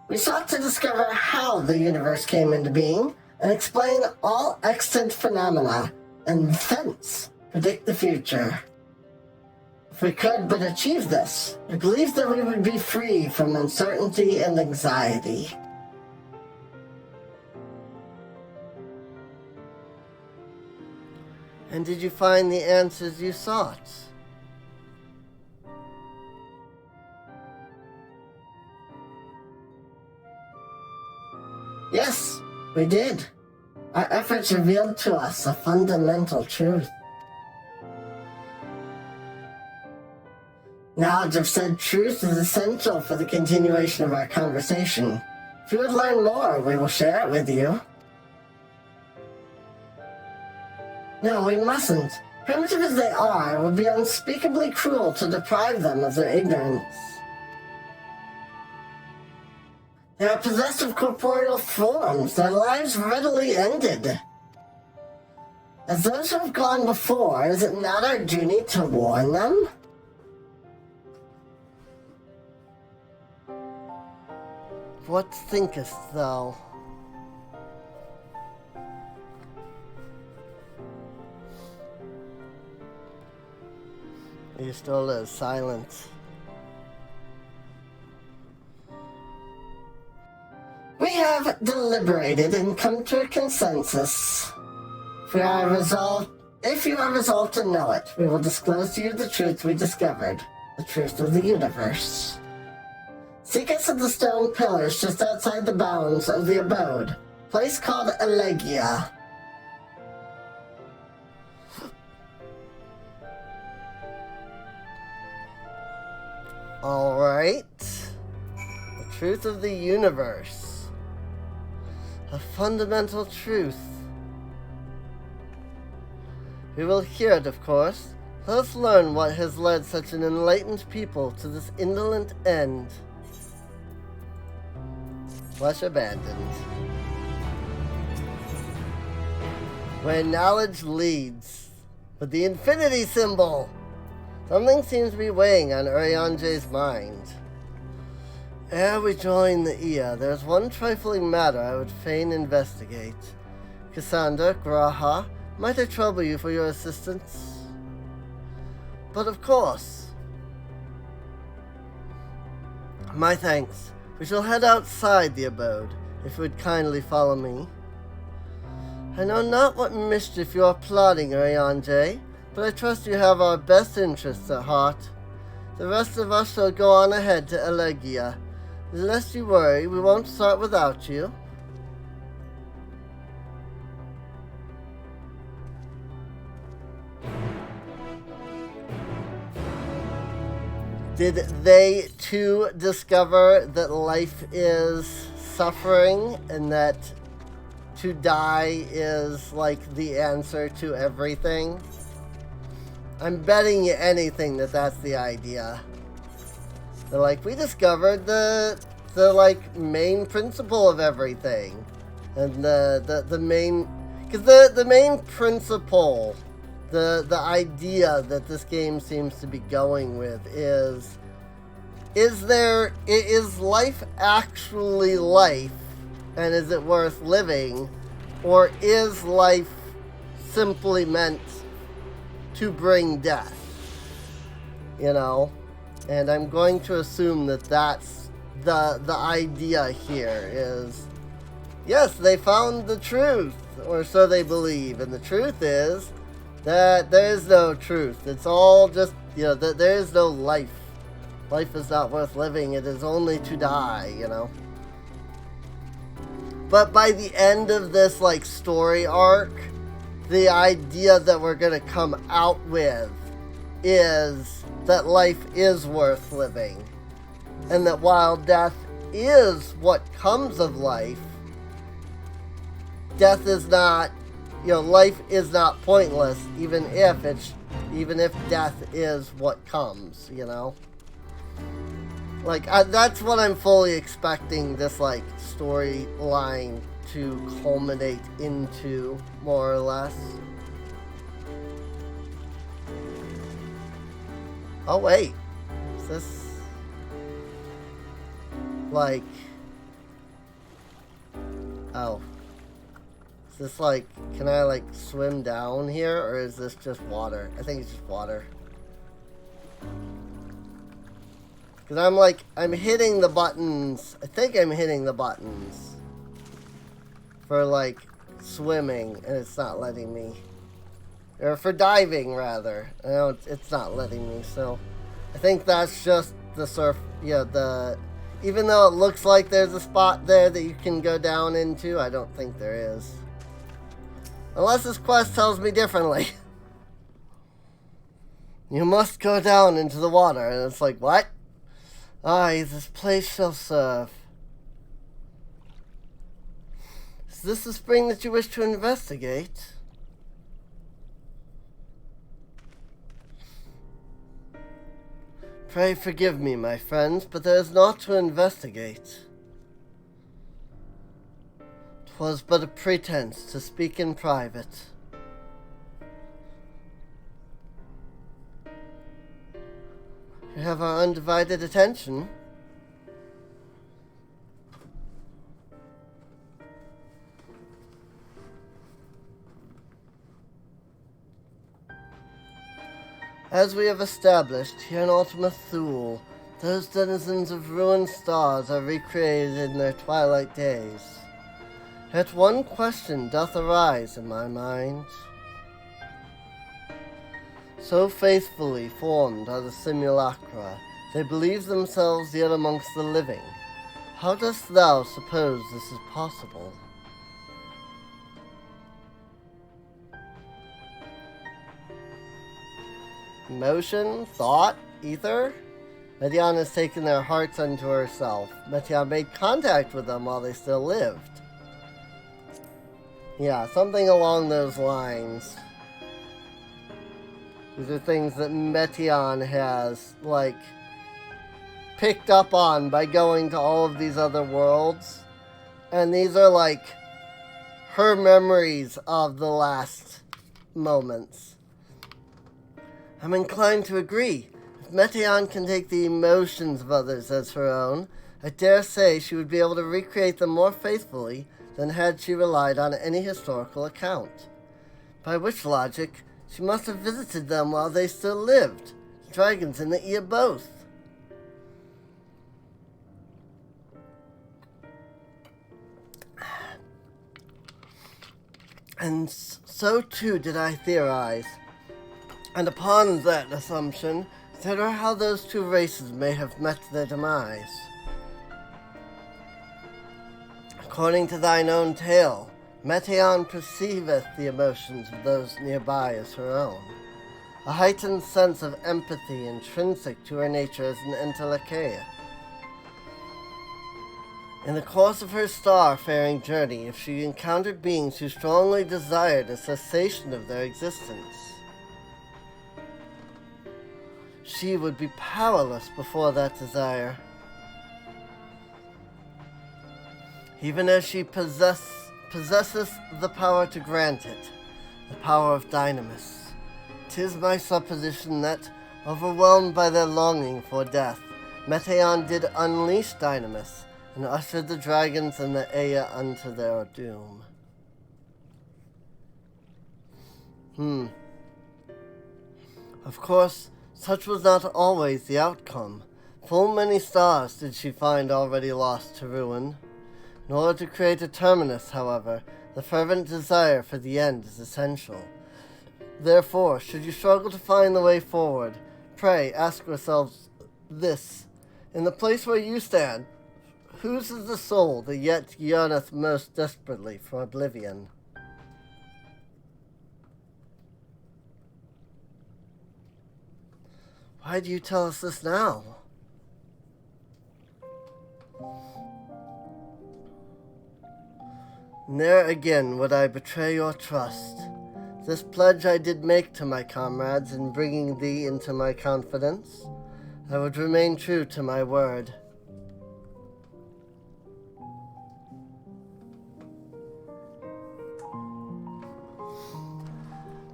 We sought to discover how the universe came into being and explain all extant phenomena, and thence predict the future. If we could but achieve this, we believed that we would be free from uncertainty and anxiety. And did you find the answers you sought? Yes, we did. Our efforts revealed to us a fundamental truth. Knowledge of said truth is essential for the continuation of our conversation. If you would learn more, we will share it with you. No, we mustn't. Primitive as they are, it would be unspeakably cruel to deprive them of their ignorance. They are possessed of corporeal forms, their lives readily ended. As those who have gone before, is it not our duty to warn them? What thinkest thou? He still is silent. We have deliberated and come to a consensus. If you are resolved to know it, we will disclose to you the truth we discovered, the truth of the universe. Seek us at the stone pillars just outside the bounds of the abode, a place called Elegia. Alright. The truth of the universe. A fundamental truth. We will hear it, of course. Let us learn what has led such an enlightened people to this indolent end. Flesh abandoned. Where knowledge leads. With the infinity symbol! Something seems to be weighing on Urianger's mind. Ere we join the Ia, there is one trifling matter I would fain investigate. Kassandra, Graha, might I trouble you for your assistance? But of course. My thanks. We shall head outside the abode, if you would kindly follow me. I know not what mischief you are plotting, Urianger, but I trust you have our best interests at heart. The rest of us shall go on ahead to Elegia. Lest you worry, we won't start without you. Did they too discover that life is suffering and that to die is like the answer to everything? I'm betting you anything that that's the idea. They're like, we discovered the like main principle of everything. And the main, because the main principle, the idea that this game seems to be going with is life actually life, and is it worth living, or is life simply meant to bring death? You know? And I'm going to assume that that's the idea here is, yes, they found the truth, or so they believe, and the truth is that there is no truth. It's all just, you know, that there is no life. Life is not worth living. It is only to die, you know. But by the end of this, like, story arc, the idea that we're going to come out with is that life is worth living. And that while death is what comes of life, death is not, you know, life is not pointless, even if death is what comes, you know? Like, that's what I'm fully expecting this, like, storyline to culminate into, more or less. Oh, wait. Is this... like... oh. Is this, like... can I, like, swim down here? Or is this just water? I think it's just water. Because I'm, like... I'm hitting the buttons. I think I'm hitting the buttons. For, like, swimming. And it's not letting me... or for diving, rather. I know it's not letting me, so... I think that's just the surf... yeah, the... even though it looks like there's a spot there that you can go down into, I don't think there is. Unless this quest tells me differently. You must go down into the water. And it's like, what? Aye, this place shall serve. Is this the spring that you wish to investigate? Pray forgive me, my friends, but there is naught to investigate. 'Twas but a pretense to speak in private. You have our undivided attention. As we have established, here in Ultima Thule, those denizens of ruined stars are recreated in their twilight days. Yet one question doth arise in my mind. So faithfully formed are the simulacra, they believe themselves yet amongst the living. How dost thou suppose this is possible? Emotion, thought, ether? Median has taken their hearts unto herself. Median made contact with them while they still lived. Yeah, something along those lines. These are things that Meteon has, like, picked up on by going to all of these other worlds. And these are, like, her memories of the last moments. I'm inclined to agree. If Meteon can take the emotions of others as her own, I dare say she would be able to recreate them more faithfully than had she relied on any historical account. By which logic, she must have visited them while they still lived, the dragons and the Eoboth. And so too did I theorize. And upon that assumption, consider how those two races may have met their demise. According to thine own tale, Meteon perceiveth the emotions of those nearby as her own, a heightened sense of empathy intrinsic to her nature as an Entelecheia. In the course of her star-faring journey, if she encountered beings who strongly desired a cessation of their existence, she would be powerless before that desire. Even as she possesseth the power to grant it, the power of Dynamis. 'Tis my supposition that, overwhelmed by their longing for death, Meteon did unleash Dynamis, and ushered the dragons and the Ea unto their doom. Of course, such was not always the outcome. Full many stars did she find already lost to ruin. In order to create a terminus, however, the fervent desire for the end is essential. Therefore, should you struggle to find the way forward, pray ask yourselves this. In the place where you stand, whose is the soul that yet yearneth most desperately for oblivion? Why do you tell us this now? Ne'er again would I betray your trust. This pledge I did make to my comrades in bringing thee into my confidence. I would remain true to my word.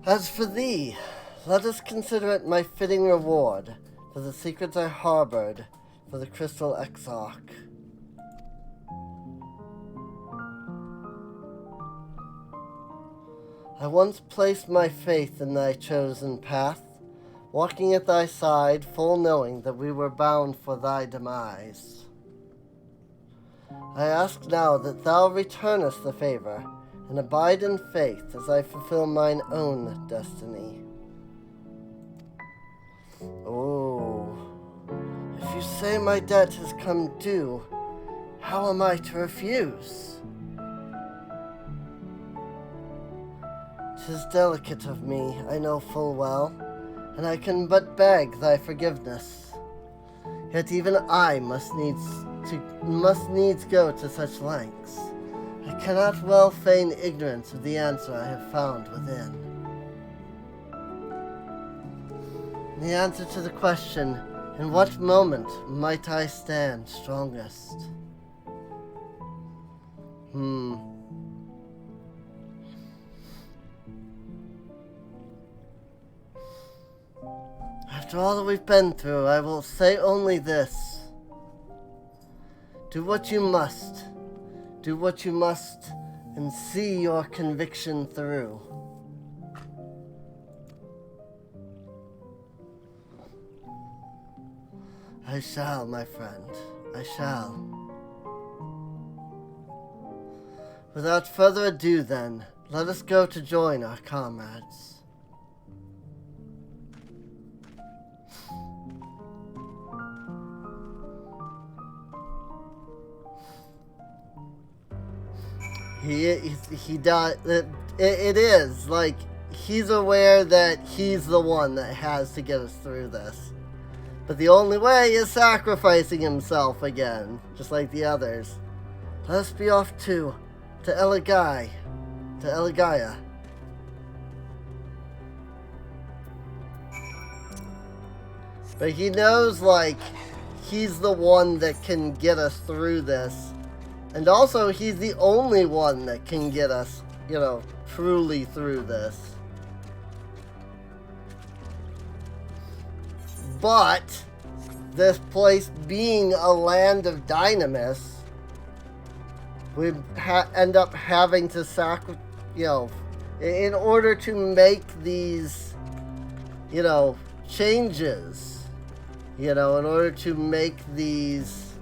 As for thee, let us consider it my fitting reward for the secrets I harbored for the Crystal Exarch. I once placed my faith in thy chosen path, walking at thy side, full knowing that we were bound for thy demise. I ask now that thou returnest the favor, and abide in faith as I fulfill mine own destiny. Oh, if you say my debt has come due, how am I to refuse? 'Tis delicate of me, I know full well, and I can but beg thy forgiveness. Yet even I must needs go to such lengths. I cannot well feign ignorance of the answer I have found within. The answer to the question, in what moment might I stand strongest? After all that we've been through, I will say only this. Do what you must. Do what you must, and see your conviction through. I shall, my friend. I shall. Without further ado, then, let us go to join our comrades. He does. It is like he's aware that he's the one that has to get us through this, but the only way is sacrificing himself again, just like the others. Let us be off to Eligaya. But he knows, like, he's the one that can get us through this. And also, he's the only one that can get us, you know, truly through this. But this place being a land of dynamis, we end up having to in order to make these, you know, changes, you know, in order to make these,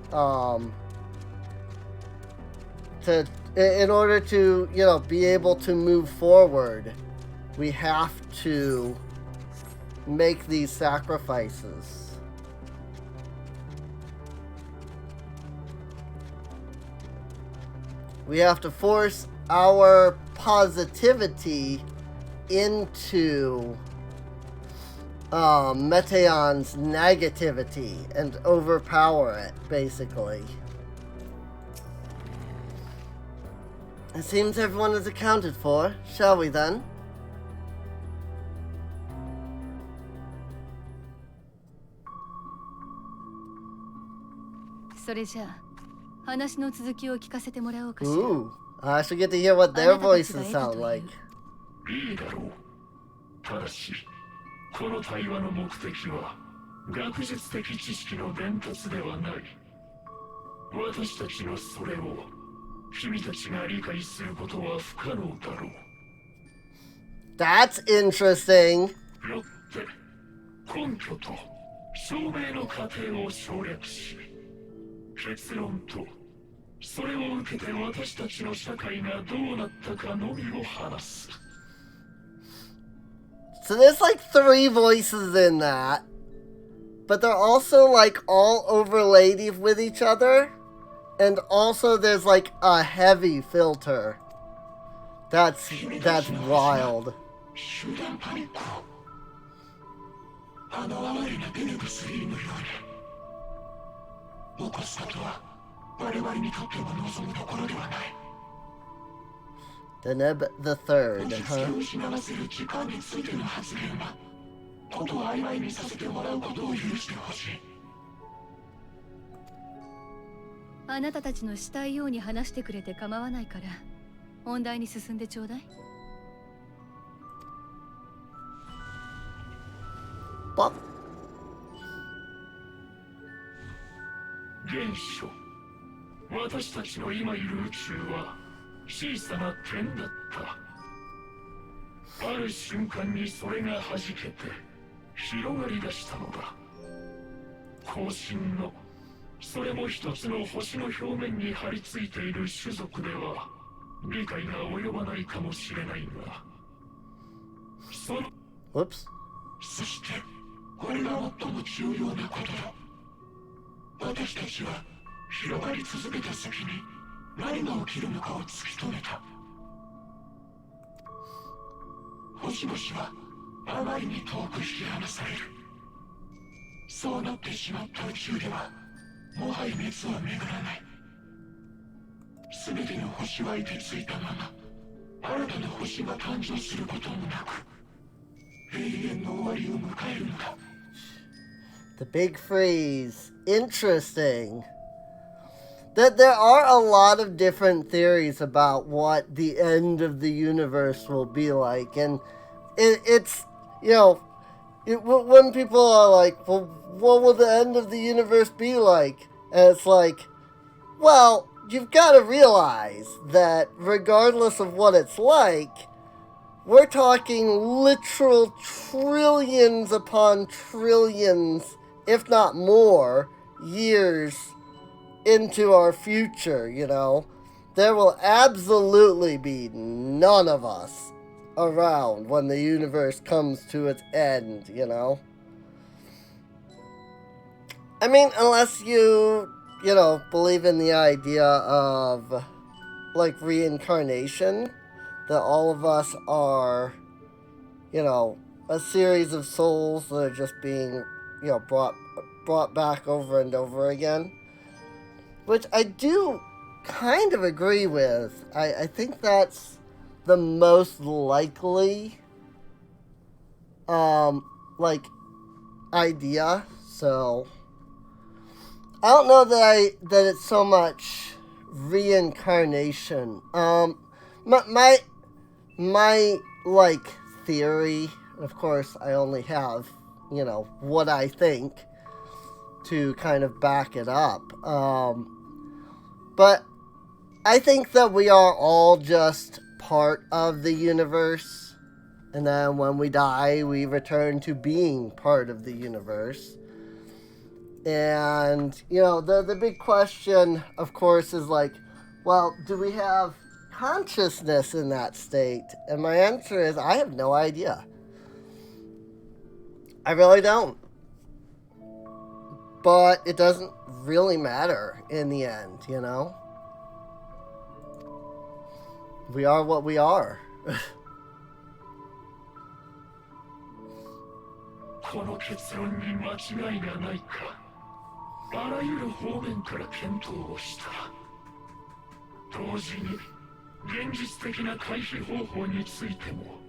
in order to, you know, be able to move forward, we have to make these sacrifices. We have to force our positivity into Meteon's negativity and overpower it, basically. It seems everyone is accounted for. Shall we then? Ooh, I should get to hear what their voices sound like. いいだろう。ただし、この対話の目的は学術的知識の伝達ではない。私たちのそれを君たちが理解することは不可能だろう。That's interesting. よって根拠と証明の過程を省略し、結論とそれを受けて私たちの社会がどうなったかのみを話す。So there's like 3 voices in that, but they're also like all overlaid with each other, and also there's like a heavy filter. That's wild. 集団パニックをあの哀れなベネブ3のように起こすことは我々にとっても望むところではない。Deneb the Third, huh? 失わせる時間についての発言はことを曖昧にさせてもらうことを許してほしい。あなたたちのしたいように話してくれて構わないから本題に進んでちょうだい。現象、私たちの今いる宇宙は小さな点だった。ある瞬間にそれが弾けて広がり出したのだ。後進のそれも一つの星の表面に張り付いている種族では理解が及ばないかもしれないが、その Whoops. そしてこれが最も重要なことだ。私たちは広がり続けた先に何が起きるのかを突き止めた。星々はあまりに遠く引き離される。そうなってしまった宇宙ではもはや熱は巡らない。すべての星は凍てついたまま新たな星が誕生することもなく永遠の終わりを迎えるのだ。The big freeze. Interesting. That there are a lot of different theories about what the end of the universe will be like, and it's, you know, when people are like, well, what will the end of the universe be like? And it's like, well, you've got to realize that regardless of what it's like, we're talking literal trillions upon trillions, if not more, years into our future, you know. There will absolutely be none of us around when the universe comes to its end, you know. I mean, unless you know, believe in the idea of, like, reincarnation, that all of us are, you know, a series of souls that are just being, you know, brought back over and over again. Which I do kind of agree with. I think that's the most likely, like, idea So I don't know that it's so much reincarnation. My like theory, of course, I only have, what I think to kind of back it up. But I think that we are all just part of the universe, and then when we die, we return to being part of the universe. And, the big question, of course, is like, well, do we have consciousness in that state? And my answer is, I have no idea. I really don't. But it doesn't really matter in the end, We are what we are. この結論に間違いがないか。あらゆる方面から検討をした。同時に現実的な回避方法についても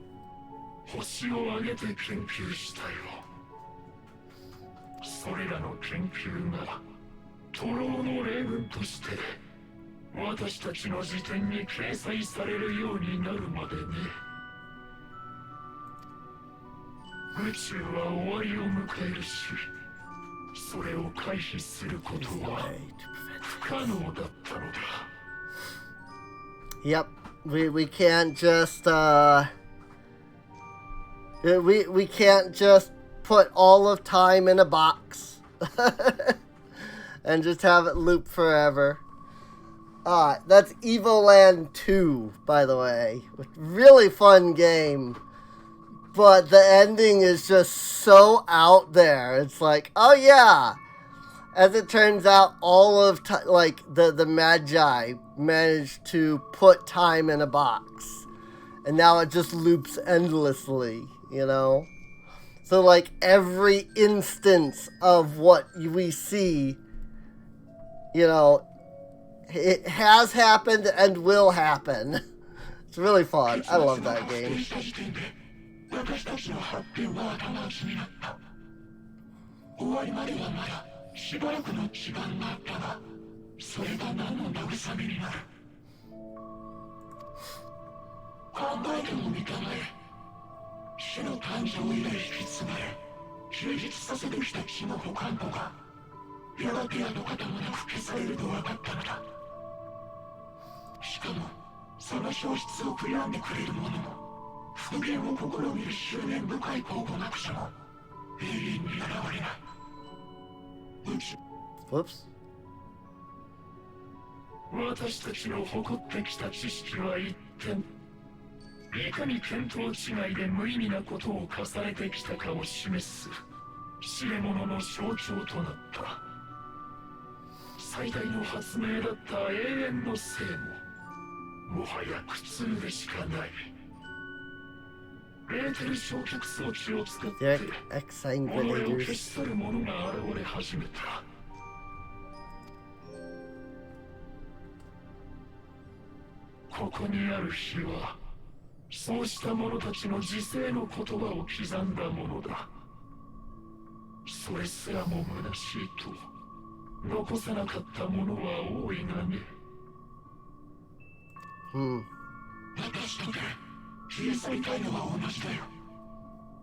星を挙げて研究したよ。それらの研究が徒労の例文として私たちの辞典に掲載されるようになるまでね。宇宙は終わりを迎えるし、それを回避することは不可能だったのだ。Yep, we can't just we can't just put all of time in a box and just have it loop forever. That's Evoland 2, by the way. Really fun game. But the ending is just so out there. It's like, oh yeah. As it turns out, all of the Magi managed to put time in a box. And now it just loops endlessly, So like every instance of what we see, it has happened and will happen. It's really fun. I love that game. 私たちの発表が頭打ちになった。終わりまではまだしばらくの時間があったが、それが何の慰めになる。考えてもみたまえ。種の誕生以来引き継がれ、充実させてきた血の保管庫が、やがて跡形もなく消されると分かったのだ。しかも、その消失を悔やんでくれる者も、復元を試みる執念深い考古学者も永遠に現れない。Whoops. 私たちの誇ってきた知識は一転、いかに見当違いで無意味なことを重ねてきたかを示す知れ者の象徴となった。最大の発明だった永遠の生も、もはや苦痛でしかない。エーテル焼却装置を使って己を消し去る者が現れ始めた。ここにある火は、そうした者たちの自制の言葉を刻んだものだ。それすらも虚しいと残さなかった者は多いがね。私とて消え去りたいのは同じだよ。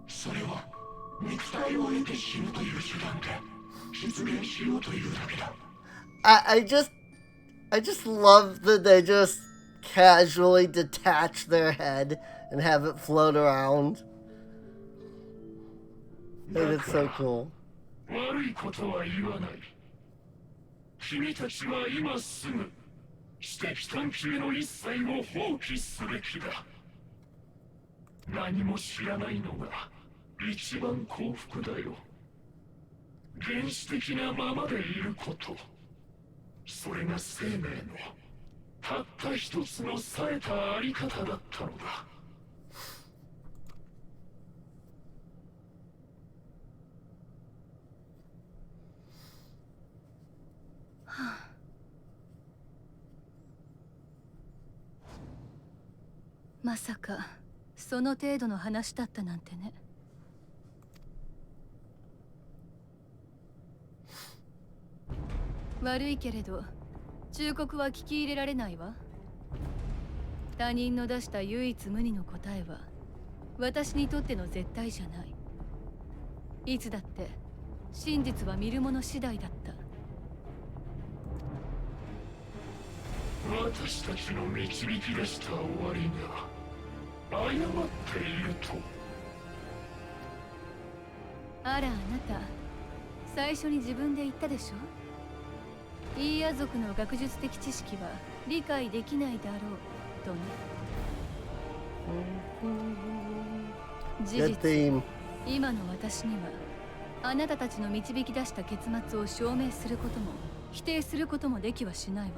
それは肉体を得て死ぬという手段で実現しようというだけだ。I just love that they just casually detach their head and have it float around. I think it's so cool. 悪いことは言わない。君たちは今すぐ知的探求の一切を放棄すべきだ。何も知らないのが一番幸福だよ。原始的なままでいること、それが生命のたった一つの冴えたあり方だったのだ。まさかその程度の話だったなんてね。悪いけれど忠告は聞き入れられないわ。他人の出した唯一無二の答えは私にとっての絶対じゃない。いつだって真実は見る者次第だった。私たちの導き出した終わりが誤っていると。あら、あなた最初に自分で言ったでしょ。イーヤ族の学術的知識は理解できないだろうとね。事 Good 実 theme. 今の私にはあなたたちの導き出した結末を証明することも否定することもできはしないわ。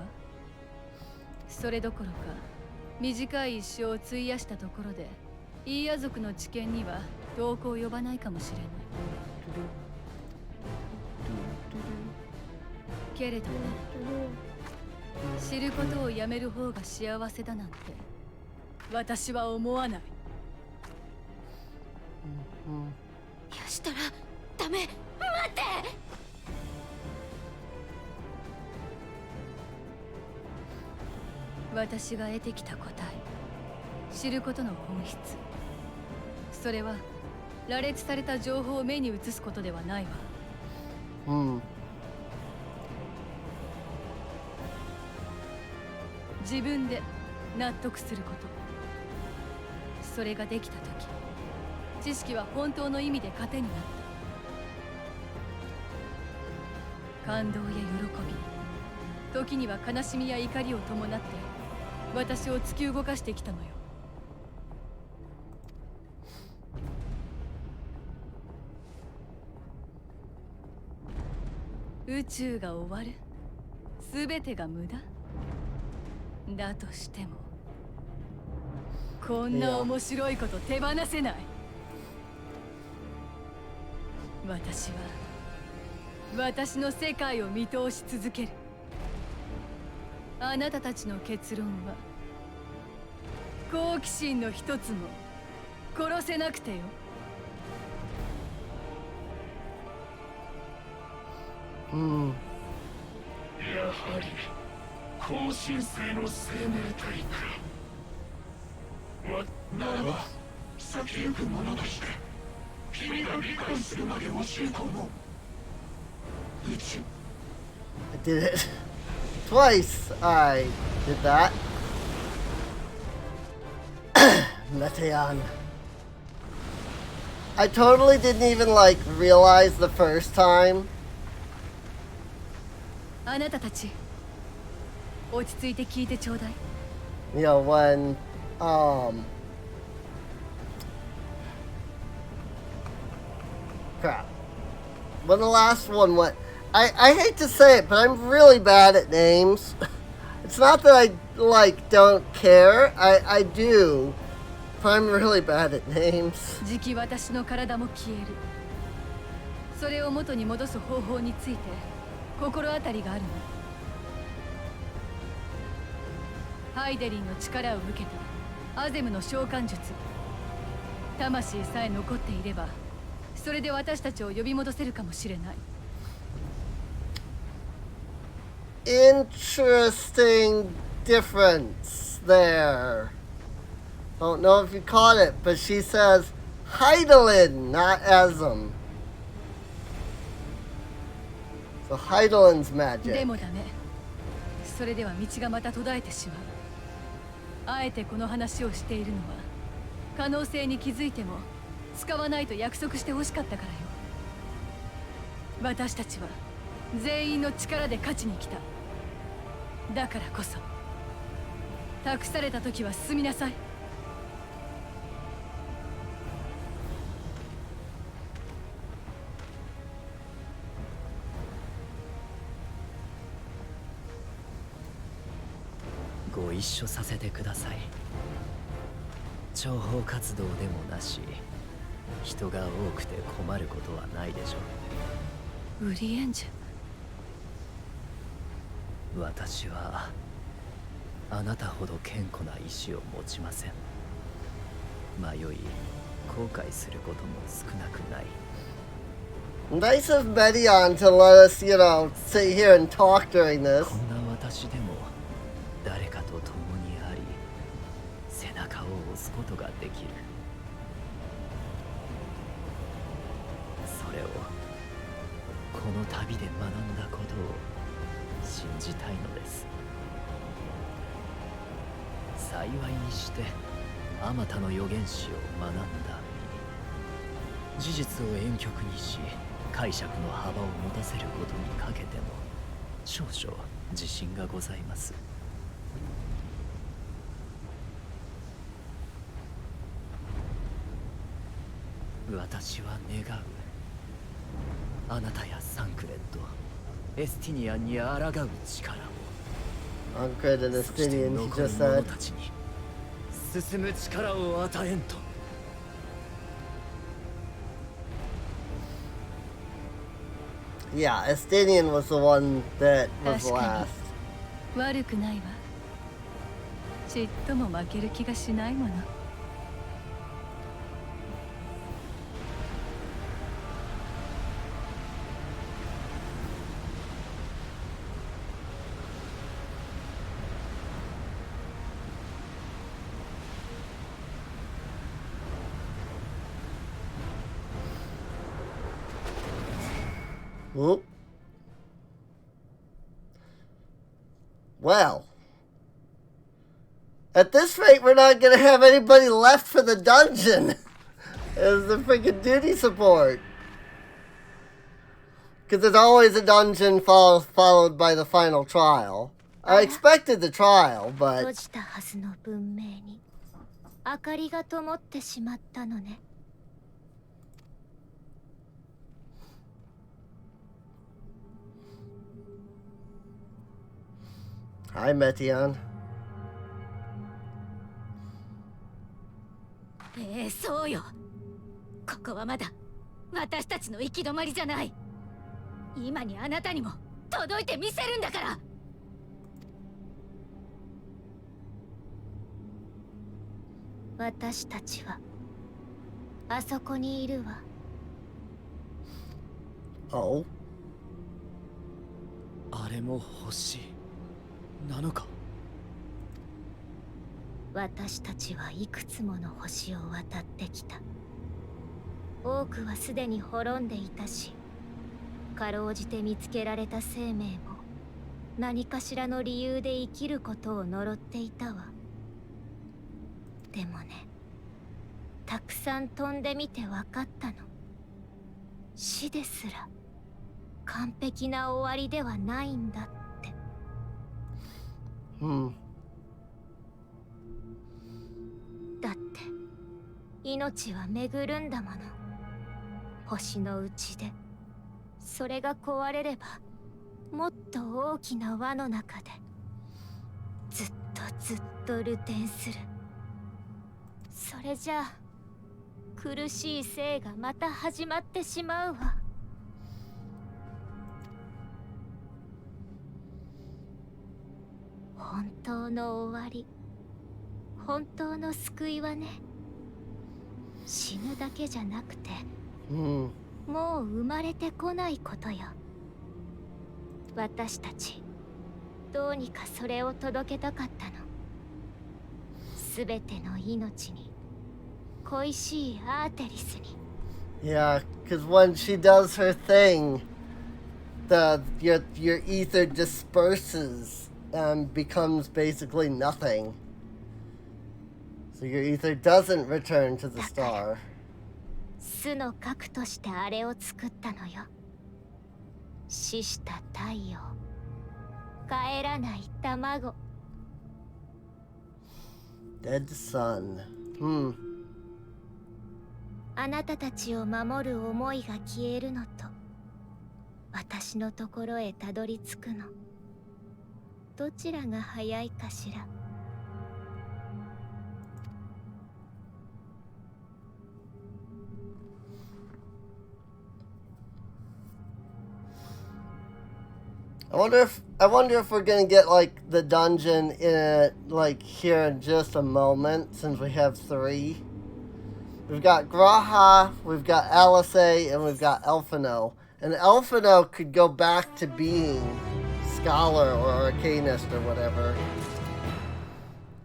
それどころか短い一生を費やしたところでイーヤ族の知見には遠く及ばないかもしれない。けれどね、知ることをやめる方が幸せだなんて私は思わない。やしたらダメ。待って。私が得てきた答え、知ることの本質、それは羅列された情報を目に映すことではないわ。自分で納得すること。それができた時、知識は本当の意味で糧になった。感動や喜び、時には悲しみや怒りを伴って私を突き動かしてきたのよ。宇宙が終わる、全てが無駄だとしても、こんな面白いこと手放せない。私は私の世界を見通し続ける。あなたたちの結論は好奇心の一つも殺せなくてよ。やはり後進性の生命体か。ならば先行く者として君が理解するまで教え込もう。宇宙 I did it. Twice I did that. Meteon. I totally didn't even like realize the first time. あなたたち落ち着いて聞いてちょうだい。You know, when crap. When the last one went, I hate to say it, but I'm really bad at names. It's not that I don't care. I do, but I'm really bad at names. じき私の体も消える。それを元に戻す方法について心当たりがあるの。ハイデリンの力を受けたアゼムの召喚術。魂さえ残っていれば、それで私たちを呼び戻せるかもしれない。Interesting difference there. Don't know if you caught it, but she says Heidelin, not Azem. So Heidelin's で magic. もダメ。それでは道がまた途絶えてしまう。あえてこの話をしているのは、可能性に気づいても使わないと約束してほしかったからよ。私たちは全員の力で勝ちに来た。だからこそ託された時は進みなさい。ご一緒させてください。諜報活動でもなし、人が多くて困ることはないでしょう。ウリエンジュ。私はあなたほど堅固な意志を持ちません。迷い後悔することも少なくない。Nice of Medion to let us, sit here and talk during this. こんな私でも誰かと共にあり、背中を押すことができる。それをこの旅で学んだことを信じたいのです。幸いにしてあまたの預言者を学んだ身、事実を婉曲にし解釈の幅を持たせることにかけても少々自信がございます。私は願う、あなたやサンクレット、エスティニアンに抗う力を。Uncred and そして Estinian, he 残る just 者 said. たちに進む力を与えんと。Yeah, Estinian was the one that was 確か last. に悪くないわ。ちっとも負ける気がしないもの。Whoop. Well, at this rate, we're not gonna have anybody left for the dungeon as the freaking duty support. Because there's always a dungeon followed by the final trial. I expected the trial, 閉 but じたはずの文明に明かりが灯ってしまったのね。 hi, Metion. そうよ。ここはまだ私たちの行き止まりじゃない。今にあなたにも届いてみせるんだから。私たちはあそこにいるわ。 Oh. あれも星なのか。私たちはいくつもの星を渡ってきた。多くはすでに滅んでいたし、かろうじて見つけられた生命も何かしらの理由で生きることを呪っていたわ。でもね、たくさん飛んでみて分かったの。死ですら完璧な終わりではないんだって。だって命は巡るんだもの。星のうちでそれが壊れればもっと大きな輪の中でずっと流転する。それじゃあ苦しい生がまた始まってしまうわ。本当の終わり、本当の救いはね、死ぬだけじゃなくて、もう生まれてこないことよ。私たちどうにかそれを届けたかったの。すべての命に、恋しいアーテリスに。 Yeah, because when she does her thing, your ether disperses and becomes basically nothing. So your ether doesn't return to the star. 巣の核としてあれを作ったのよ。死した太陽、帰らない卵。 Dead sun. あなたたちを守る思いが消えるのと、私のところへたどり着くの、どちらが早いかしら。I wonder if we're gonna get like the dungeon in it like here in just a moment since we have 3. We've got Graha, we've got Alisei, and we've got Elfino. And Elfino could go back to being Scholar or Arcanist or whatever.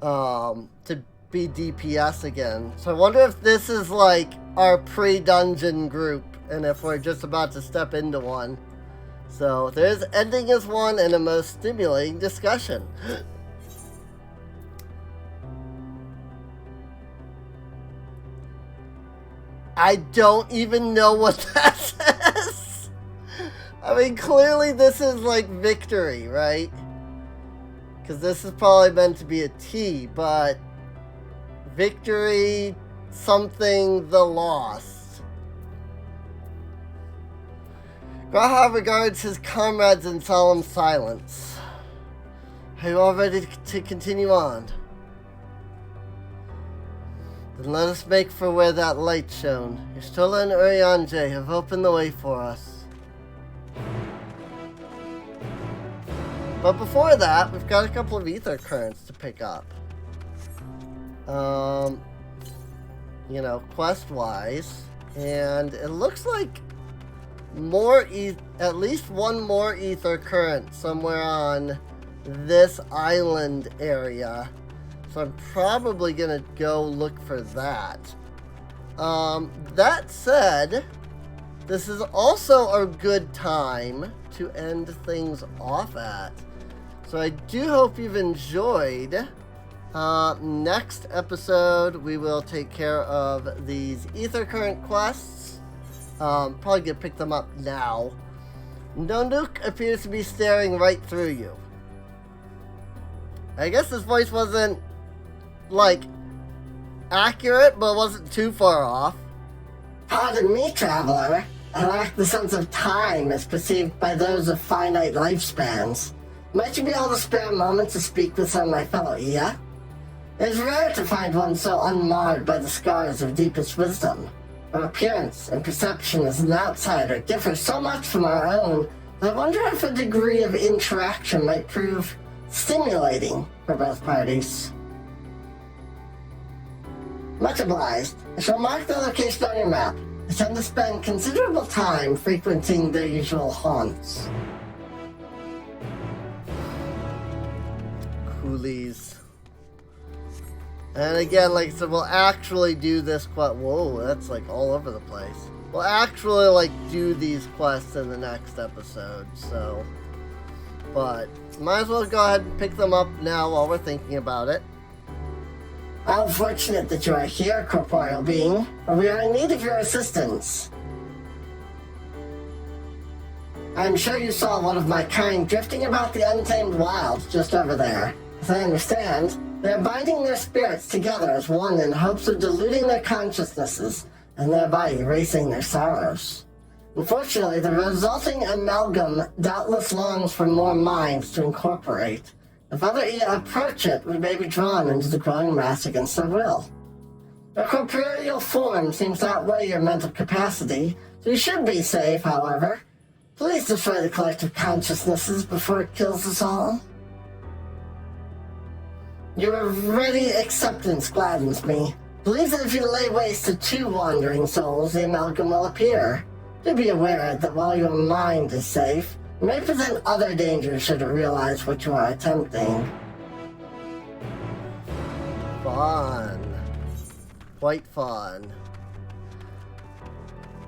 To be DPS again. So I wonder if this is like our pre-dungeon group, and if we're just about to step into one. So there's ending as one and a most stimulating discussion. I don't even know what that says. I mean, clearly this is like victory, right? Because this is probably meant to be a T, but victory, something, the lost. Graha regards his comrades in solemn silence. Are you all ready to continue on? Then let us make for where that light shone. Y'shtola and Urianger have opened the way for us. But before that, we've got a couple of ether currents to pick up. You know, quest-wise. And it looks like at least one more ether current somewhere on this island area. So I'm probably gonna go look for that. That said, this is also a good time to end things off at. So I do hope you've enjoyed. Next episode, we will take care of these ether current quests. Probably gonna pick them up now. Nonuk appears to be staring right through you. I guess his voice wasn't like accurate, but wasn't too far off. Pardon me, traveler. I lack the sense of time as perceived by those of finite lifespans. Might you be able to spare a moment to speak with some of my fellow Ia? It is rare to find one so unmarred by the scars of deepest wisdom. Our appearance and perception as an outsider differ so much from our own that I wonder if a degree of interaction might prove stimulating for both parties. Much obliged. I shall mark the location on your map. I tend to spend considerable time frequenting their usual haunts. Coolies. And again, like I said, we'll actually do this quest. Whoa, that's like all over the place. We'll actually like do these quests in the next episode, so. But might as well go ahead and pick them up now while we're thinking about it. How fortunate that you are here, corporeal being, for we are in need of your assistance. I am sure you saw one of my kind drifting about the untamed wilds just over there. As I understand, they are binding their spirits together as one in hopes of diluting their consciousnesses and thereby erasing their sorrows. Unfortunately, the resulting amalgam doubtless longs for more minds to incorporate. If other Ia approach it, we may be drawn into the growing mass against their will. Your corporeal form seems to outweigh your mental capacity, so you should be safe, however. Please destroy the collective consciousnesses before it kills us all. Your ready acceptance gladdens me. Believe that if you lay waste to 2 wandering souls, the amalgam will appear. Do be aware that while your mind is safe, it may present other dangers should it realize what you are attempting. Fun. Quite fun.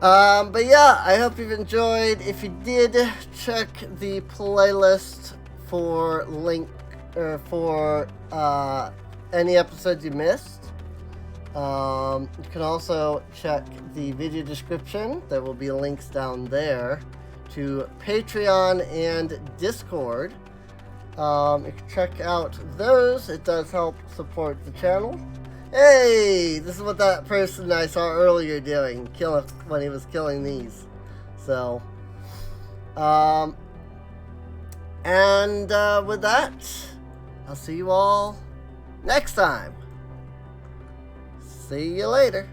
But yeah, I hope you've enjoyed. If you did, check the playlist for any episodes you missed. You can also check the video description. There will be links down there to Patreon and Discord. You can check out those. It does help support the channel. Hey, this is what that person I saw earlier doing, when he was killing these. So, with that, I'll see you all next time. See you later.